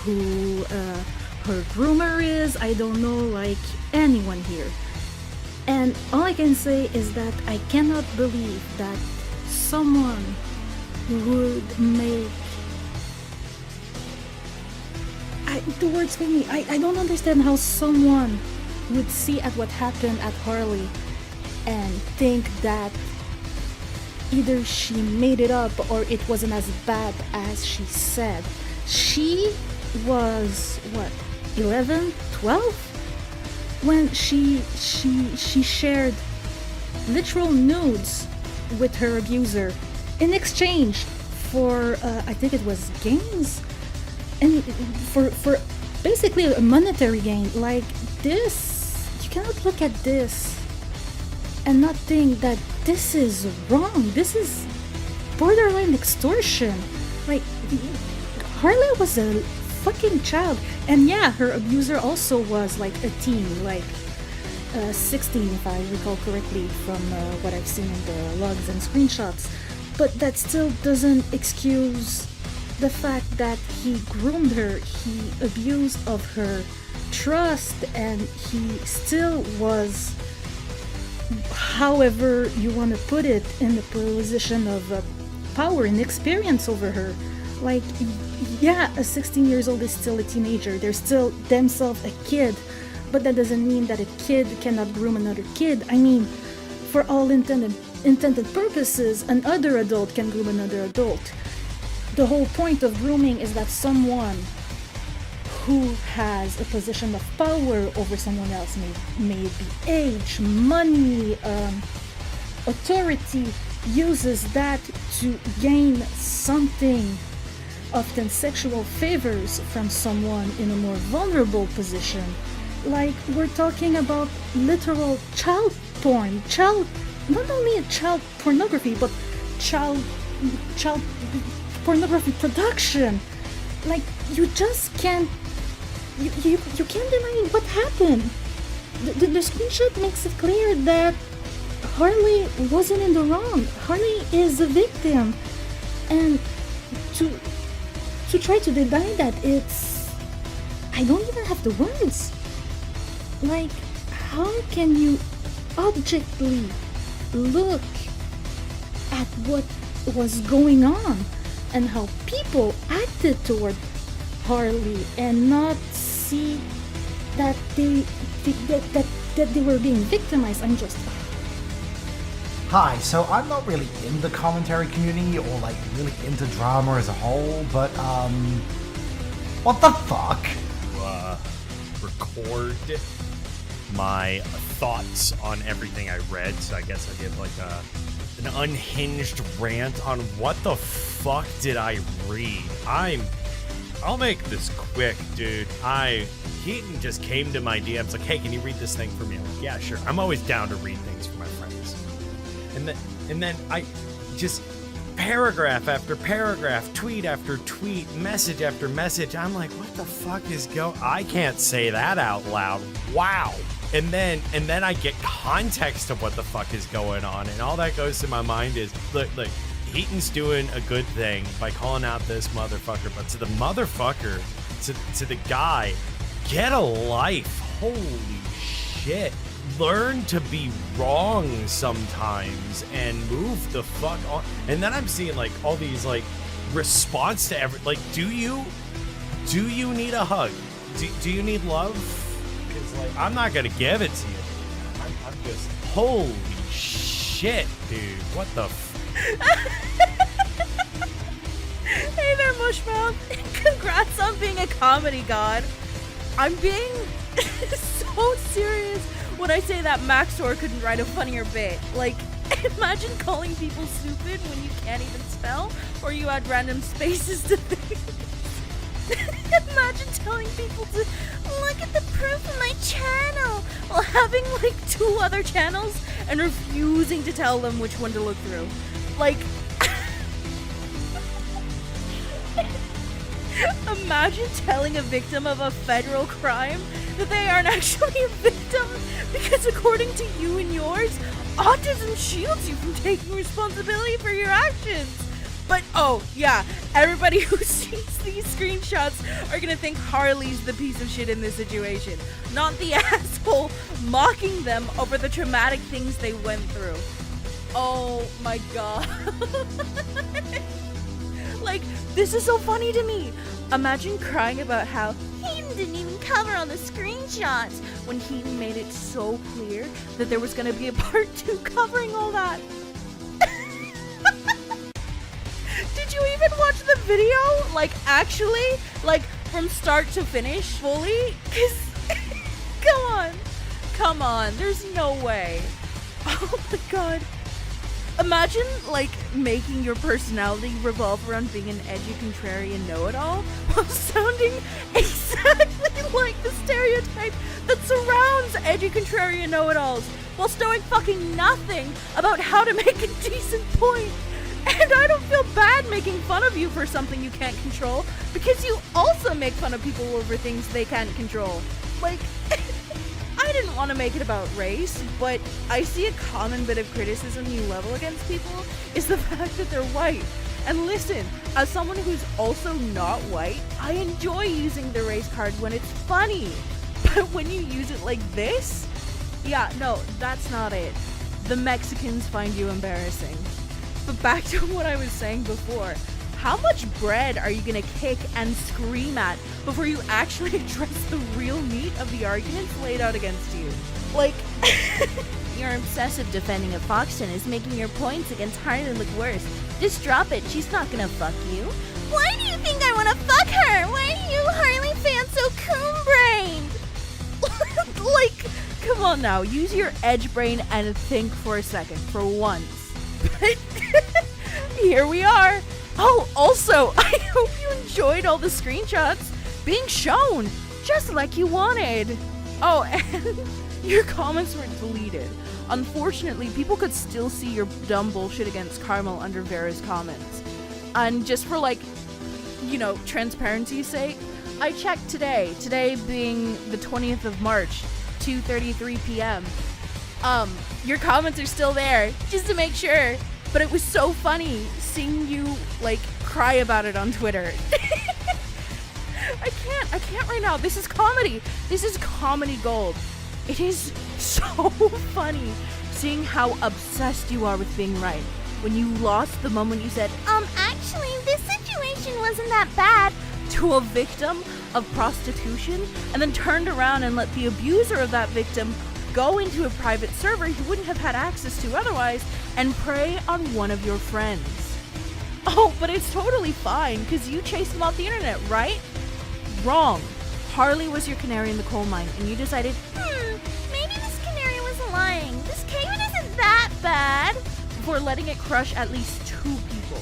who her groomer is. I don't know like anyone here. And all I can say is that I cannot believe that someone would make the words for me. I don't understand how someone would see at what happened at Harley and think that either she made it up or it wasn't as bad as she said. She was, what, 11, 12? When she shared literal nudes with her abuser in exchange for, I think it was gains? And for basically a monetary gain. Like this, you cannot look at this and not think that this is wrong. This is borderline extortion. Like, Harley was a fucking child. And yeah, her abuser also was like a teen, like 16 if I recall correctly from what I've seen in the logs and screenshots. But that still doesn't excuse the fact that he groomed her, he abused of her trust, and he still was, however you want to put it, in the position of power and experience over her. Like, yeah, a 16 years old is still a teenager, they're still themselves a kid, but that doesn't mean that a kid cannot groom another kid. I mean, for all intended purposes, another adult can groom another adult. The whole point of grooming is that someone who has a position of power over someone else, may it be age, money, authority, uses that to gain something, often sexual favors, from someone in a more vulnerable position. Like, we're talking about literal child porn, not only child pornography, but child pornography production. Like, you just can't, you can't deny what happened. The screenshot makes it clear that Harley wasn't in the wrong. Harley is a victim. And to try to deny that, I don't even have the words. Like, how can you objectively look at what was going on and how people acted toward Harley and not see that they were being victimized? I'm just... Hi, so I'm not really in the commentary community or like really into drama as a whole, but what the fuck? Record my thoughts on everything I read, so I guess I'll give like an unhinged rant on what the fuck did I read. I'll make this quick, dude. Keaton just came to my DMs like, hey, can you read this thing for me? I'm like, yeah, sure. I'm always down to read things for my friends. And then I just paragraph after paragraph, tweet after tweet, message after message. I'm like, what the fuck is I can't say that out loud. Wow. And then I get context of what the fuck is going on, and all that goes to my mind is, look, Heaton's doing a good thing by calling out this motherfucker, but to the motherfucker, to the guy, get a life. Holy shit. Learn to be wrong sometimes and move the fuck on. And then I'm seeing like all these like response to do you need a hug? Do you need love? Because like I'm not gonna give it to you. I'm just, holy shit, dude. What the Hey there, Mushmouth. Congrats on being a comedy god. I'm being so serious when I say that Maxor couldn't write a funnier bit. Like, imagine calling people stupid when you can't even spell, or you add random spaces to things. Imagine telling people to look at the proof of my channel while having like 2 other channels and refusing to tell them which one to look through. Like, imagine telling a victim of a federal crime that they aren't actually a victim because according to you and yours, autism shields you from taking responsibility for your actions. But oh yeah, everybody who sees these screenshots are gonna think Harley's the piece of shit in this situation, not the asshole mocking them over the traumatic things they went through. Oh my god. Like, this is so funny to me. Imagine crying about how Heaton didn't even cover on the screenshots when Heaton made it so clear that there was going to be a part 2 covering all that. Did you even watch the video? Like, actually? Like, from start to finish, fully? 'Cause, come on, there's no way. Oh my god. Imagine, like, making your personality revolve around being an edgy contrarian know-it-all while sounding exactly like the stereotype that surrounds edgy contrarian know-it-alls while knowing fucking nothing about how to make a decent point. And I don't feel bad making fun of you for something you can't control because you also make fun of people over things they can't control. Like... I didn't want to make it about race, but I see a common bit of criticism you level against people is the fact that they're white. And listen, as someone who's also not white, I enjoy using the race card when it's funny. But when you use it like this, yeah, no, that's not it. The Mexicans find you embarrassing. But back to what I was saying before. How much bread are you gonna kick and scream at before you actually address the real meat of the arguments laid out against you? Like, your obsessive defending of Foxton is making your points against Harley look worse. Just drop it, she's not gonna fuck you. Why do you think I wanna fuck her? Why are you Harley fans so coon-brained? Like, come on now, use your edge brain and think for a second, for once. But here we are. Oh, also, I hope you enjoyed all the screenshots being shown, just like you wanted. Oh, and your comments were deleted. Unfortunately, people could still see your dumb bullshit against Carmel under Vera's comments. And just for, like, you know, transparency's sake, I checked today being the 20th of March, 2:33 p.m. Your comments are still there, just to make sure. But it was so funny seeing you, like, cry about it on Twitter. I can't right now. This is comedy. This is comedy gold. It is so funny seeing how obsessed you are with being right. When you lost the moment you said, actually, this situation wasn't that bad, to a victim of prostitution, and then turned around and let the abuser of that victim go into a private server you wouldn't have had access to otherwise and prey on one of your friends. Oh, but it's totally fine, because you chased them off the internet, right? Wrong. Harley was your canary in the coal mine, and you decided, maybe this canary was lying. This cave isn't that bad. Before letting it crush at least 2 people.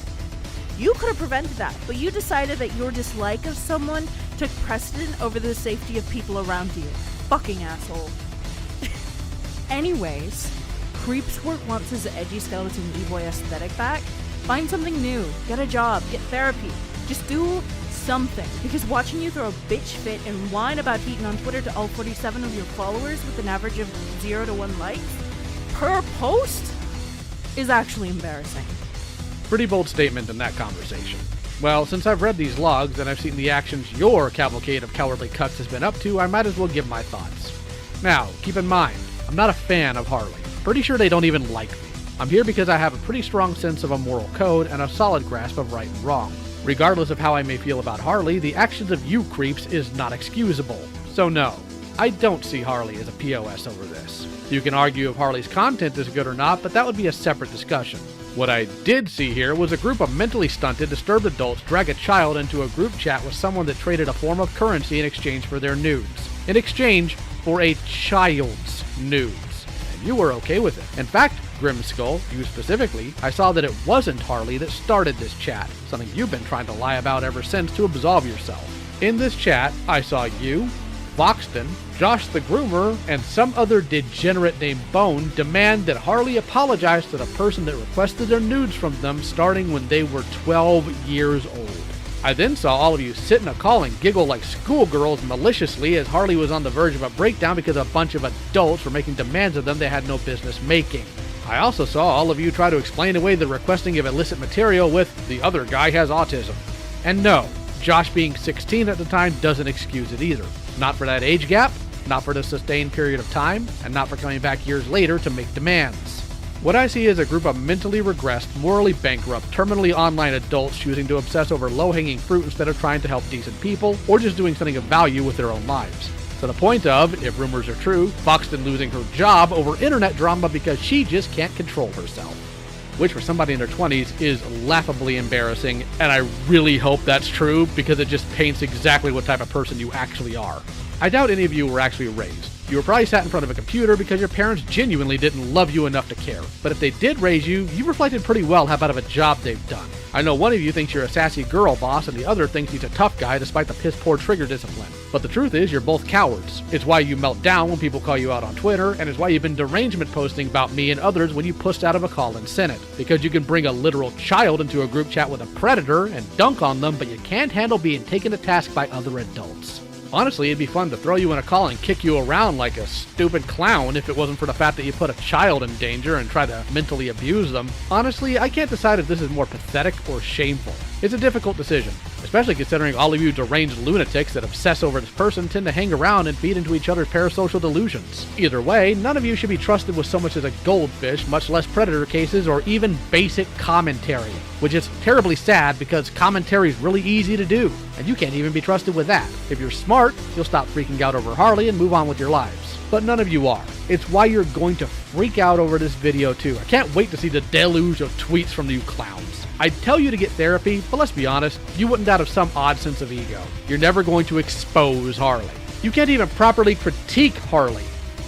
You could have prevented that, but you decided that your dislike of someone took precedent over the safety of people around you. Fucking asshole. Anyways, Creepswork wants his edgy skeleton e-boy aesthetic back. Find something new, get a job, get therapy. Just do something, because watching you throw a bitch fit and whine about Heaton on Twitter to all 47 of your followers with an average of 0 to 1 likes per post is actually embarrassing. Pretty bold statement in that conversation. Well, since I've read these logs and I've seen the actions your cavalcade of cowardly cucks has been up to, I might as well give my thoughts. Now, keep in mind, I'm not a fan of Harley. Pretty sure they don't even like me. I'm here because I have a pretty strong sense of a moral code and a solid grasp of right and wrong. Regardless of how I may feel about Harley, the actions of you creeps is not excusable. So no, I don't see Harley as a POS over this. You can argue if Harley's content is good or not, but that would be a separate discussion. What I did see here was a group of mentally stunted, disturbed adults drag a child into a group chat with someone that traded a form of currency in exchange for their nudes. In exchange for a child's nudes. And you were okay with it. In fact, Grimskull, you specifically, I saw that it wasn't Harley that started this chat, something you've been trying to lie about ever since to absolve yourself. In this chat, I saw you, Foxton, Josh the Groomer, and some other degenerate named Bone demand that Harley apologize to the person that requested their nudes from them starting when they were 12 years old. I then saw all of you sit in a call and giggle like schoolgirls maliciously as Harley was on the verge of a breakdown because a bunch of adults were making demands of them they had no business making. I also saw all of you try to explain away the requesting of illicit material with, the other guy has autism. And no, Josh being 16 at the time doesn't excuse it either. Not for that age gap, not for the sustained period of time, and not for coming back years later to make demands. What I see is a group of mentally regressed, morally bankrupt, terminally online adults choosing to obsess over low-hanging fruit instead of trying to help decent people, or just doing something of value with their own lives. To the point of, if rumors are true, Foxton losing her job over internet drama because she just can't control herself. Which for somebody in their 20s is laughably embarrassing, and I really hope that's true because it just paints exactly what type of person you actually are. I doubt any of you were actually raised. You were probably sat in front of a computer because your parents genuinely didn't love you enough to care. But if they did raise you, you reflected pretty well how bad of a job they've done. I know one of you thinks you're a sassy girl boss and the other thinks he's a tough guy despite the piss-poor trigger discipline. But the truth is you're both cowards. It's why you melt down when people call you out on Twitter, and it's why you've been derangement posting about me and others when you pushed out of a call in Senate. Because you can bring a literal child into a group chat with a predator and dunk on them, but you can't handle being taken to task by other adults. Honestly, it'd be fun to throw you in a call and kick you around like a stupid clown if it wasn't for the fact that you put a child in danger and try to mentally abuse them. Honestly, I can't decide if this is more pathetic or shameful. It's a difficult decision, especially considering all of you deranged lunatics that obsess over this person tend to hang around and feed into each other's parasocial delusions. Either way, none of you should be trusted with so much as a goldfish, much less predator cases or even basic commentary, which is terribly sad because commentary is really easy to do, and you can't even be trusted with that. If you're smart, you'll stop freaking out over Harley and move on with your lives. But none of you are. It's why you're going to freak out over this video too. I can't wait to see the deluge of tweets from you clowns. I'd tell you to get therapy, but let's be honest, you wouldn't out of some odd sense of ego. You're never going to expose Harley. You can't even properly critique Harley,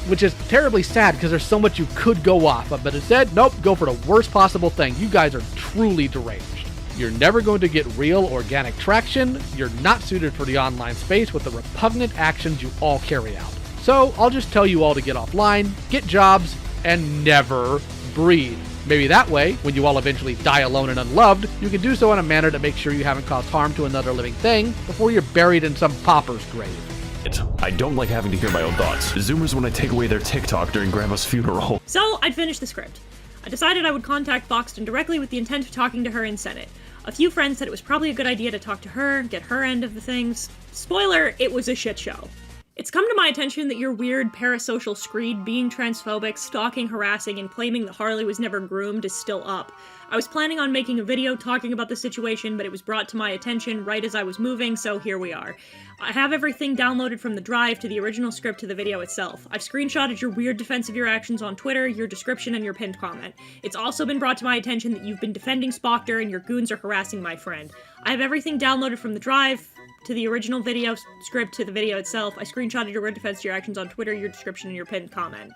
which is terribly sad because there's so much you could go off of, but instead, nope, go for the worst possible thing. You guys are truly deranged. You're never going to get real organic traction. You're not suited for the online space with the repugnant actions you all carry out. So I'll just tell you all to get offline, get jobs, and never breathe. Maybe that way, when you all eventually die alone and unloved, you can do so in a manner that makes sure you haven't caused harm to another living thing before you're buried in some pauper's grave. I don't like having to hear my own thoughts. Zoomers when I take away their TikTok during Grandma's funeral. So, I'd finished the script. I decided I would contact Foxton directly with the intent of talking to her in Senate. A few friends said it was probably a good idea to talk to her, get her end of the things. Spoiler, it was a shit show. It's come to my attention that your weird parasocial screed, being transphobic, stalking, harassing, and claiming that Harley was never groomed is still up. I was planning on making a video talking about the situation, but it was brought to my attention right as I was moving, so here we are. I have everything downloaded from the drive to the original script to the video itself. I've screenshotted your weird defense of your actions on Twitter, your description, and your pinned comment. It's also been brought to my attention that you've been defending Spockter and your goons are harassing my friend. I have everything downloaded from the drive to the original video script to the video itself. I screenshotted your weird defense of your actions on Twitter, your description, and your pinned comment.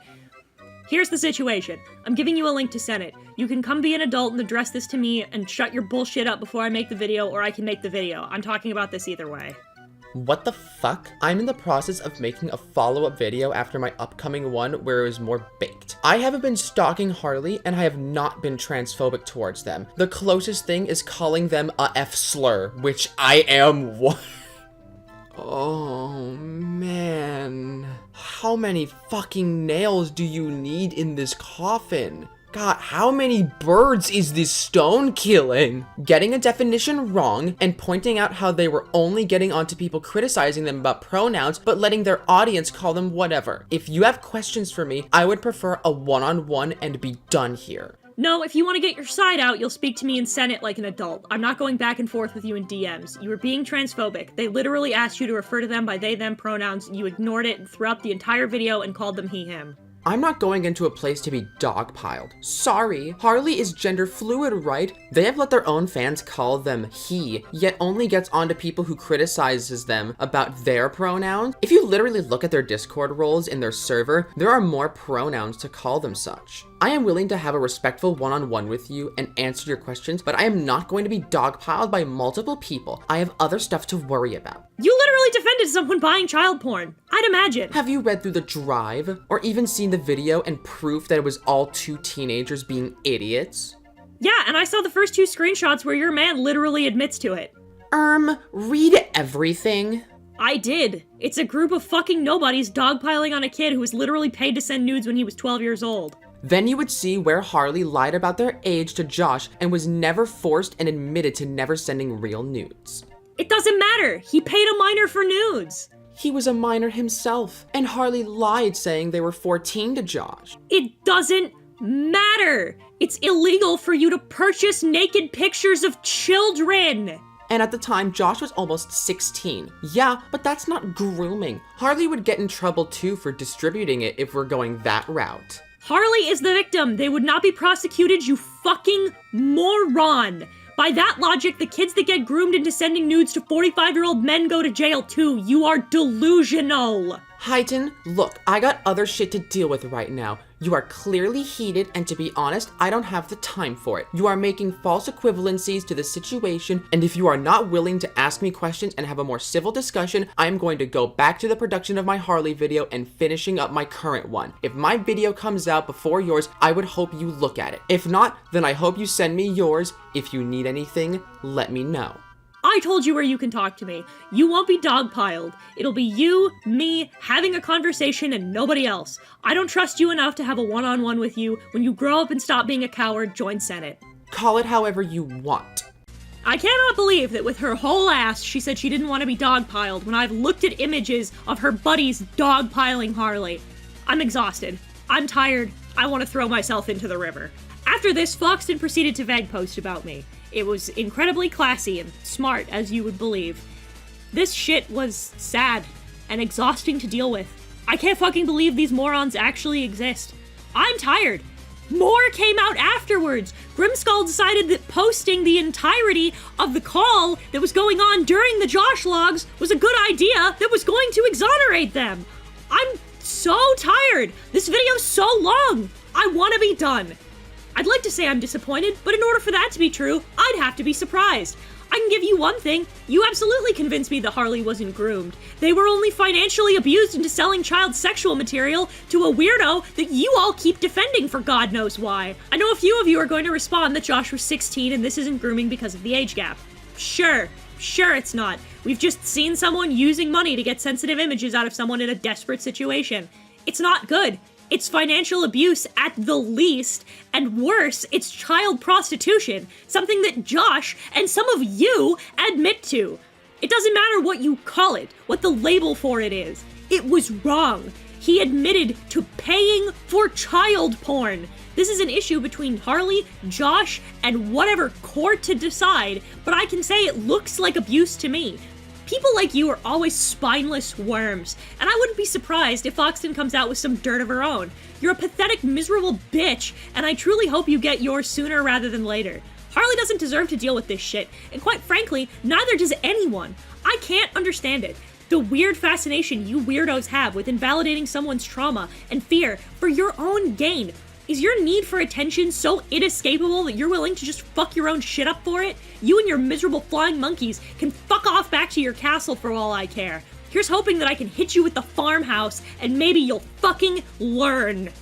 Here's the situation. I'm giving you a link to Senate. You can come be an adult and address this to me and shut your bullshit up before I make the video, or I can make the video. I'm talking about this either way. What the fuck? I'm in the process of making a follow-up video after my upcoming one where it was more baked. I haven't been stalking Harley and I have not been transphobic towards them. The closest thing is calling them a F slur, which I am one. Oh man. How many fucking nails do you need in this coffin? God, how many birds is this stone killing? Getting a definition wrong and pointing out how they were only getting onto people criticizing them about pronouns, but letting their audience call them whatever. If you have questions for me, I would prefer a one-on-one and be done here. No, if you want to get your side out, you'll speak to me in Senate like an adult. I'm not going back and forth with you in DMs. You were being transphobic. They literally asked you to refer to them by they, them pronouns. You ignored it throughout the entire video and called them he, him. I'm not going into a place to be dogpiled. Sorry, Harley is gender fluid, right? They have let their own fans call them he, yet only gets onto people who criticizes them about their pronouns. If you literally look at their Discord roles in their server, there are more pronouns to call them such. I am willing to have a respectful one-on-one with you and answer your questions, but I am not going to be dogpiled by multiple people. I have other stuff to worry about. You literally defended someone buying child porn. I'd imagine. Have you read through the drive or even seen the video and proof that it was all two teenagers being idiots? Yeah, and I saw the first two screenshots where your man literally admits to it. Read everything. I did. It's a group of fucking nobodies dogpiling on a kid who was literally paid to send nudes when he was 12 years old. Then you would see where Harley lied about their age to Josh and was never forced and admitted to never sending real nudes. It doesn't matter. He paid a minor for nudes. He was a minor himself, and Harley lied saying they were 14 to Josh. It doesn't matter. It's illegal for you to purchase naked pictures of children. And at the time, Josh was almost 16. Yeah, but that's not grooming. Harley would get in trouble too for distributing it if we're going that route. Harley is the victim. They would not be prosecuted, you fucking moron. By that logic, the kids that get groomed into sending nudes to 45-year-old men go to jail too. You are delusional. Heighten, look, I got other shit to deal with right now. You are clearly heated, and to be honest, I don't have the time for it. You are making false equivalencies to the situation, and if you are not willing to ask me questions and have a more civil discussion, I am going to go back to the production of my Harley video and finishing up my current one. If my video comes out before yours, I would hope you look at it. If not, then I hope you send me yours. If you need anything, let me know. I told you where you can talk to me. You won't be dogpiled. It'll be you, me, having a conversation, and nobody else. I don't trust you enough to have a one-on-one with you. When you grow up and stop being a coward, join Senate. Call it however you want. I cannot believe that with her whole ass, she said she didn't want to be dogpiled when I've looked at images of her buddies dogpiling Harley. I'm exhausted. I'm tired. I want to throw myself into the river. After this, Foxton proceeded to vag post about me. It was incredibly classy and smart, as you would believe. This shit was sad and exhausting to deal with. I can't fucking believe these morons actually exist. I'm tired. More came out afterwards. Grimskull decided that posting the entirety of the call that was going on during the Josh logs was a good idea that was going to exonerate them. I'm so tired. This video's so long. I want to be done. I'd like to say I'm disappointed, but in order for that to be true, I'd have to be surprised. I can give you one thing. You absolutely convinced me that Harley wasn't groomed. They were only financially abused into selling child sexual material to a weirdo that you all keep defending for God knows why. I know a few of you are going to respond that Josh was 16 and this isn't grooming because of the age gap. Sure, Sure, it's not. We've just seen someone using money to get sensitive images out of someone in a desperate situation. It's not good. It's financial abuse at the least, and worse, it's child prostitution, something that Josh and some of you admit to. It doesn't matter what you call it, what the label for it is. It was wrong. He admitted to paying for child porn. This is an issue between Harley, Josh, and whatever court to decide, but I can say it looks like abuse to me. People like you are always spineless worms, and I wouldn't be surprised if Foxton comes out with some dirt of her own. You're a pathetic, miserable bitch, and I truly hope you get yours sooner rather than later. Harley doesn't deserve to deal with this shit, and quite frankly, neither does anyone. I can't understand it. The weird fascination you weirdos have with invalidating someone's trauma and fear for your own gain. Is your need for attention so inescapable that you're willing to just fuck your own shit up for it? You and your miserable flying monkeys can fuck off back to your castle for all I care. Here's hoping that I can hit you with the farmhouse and maybe you'll fucking learn.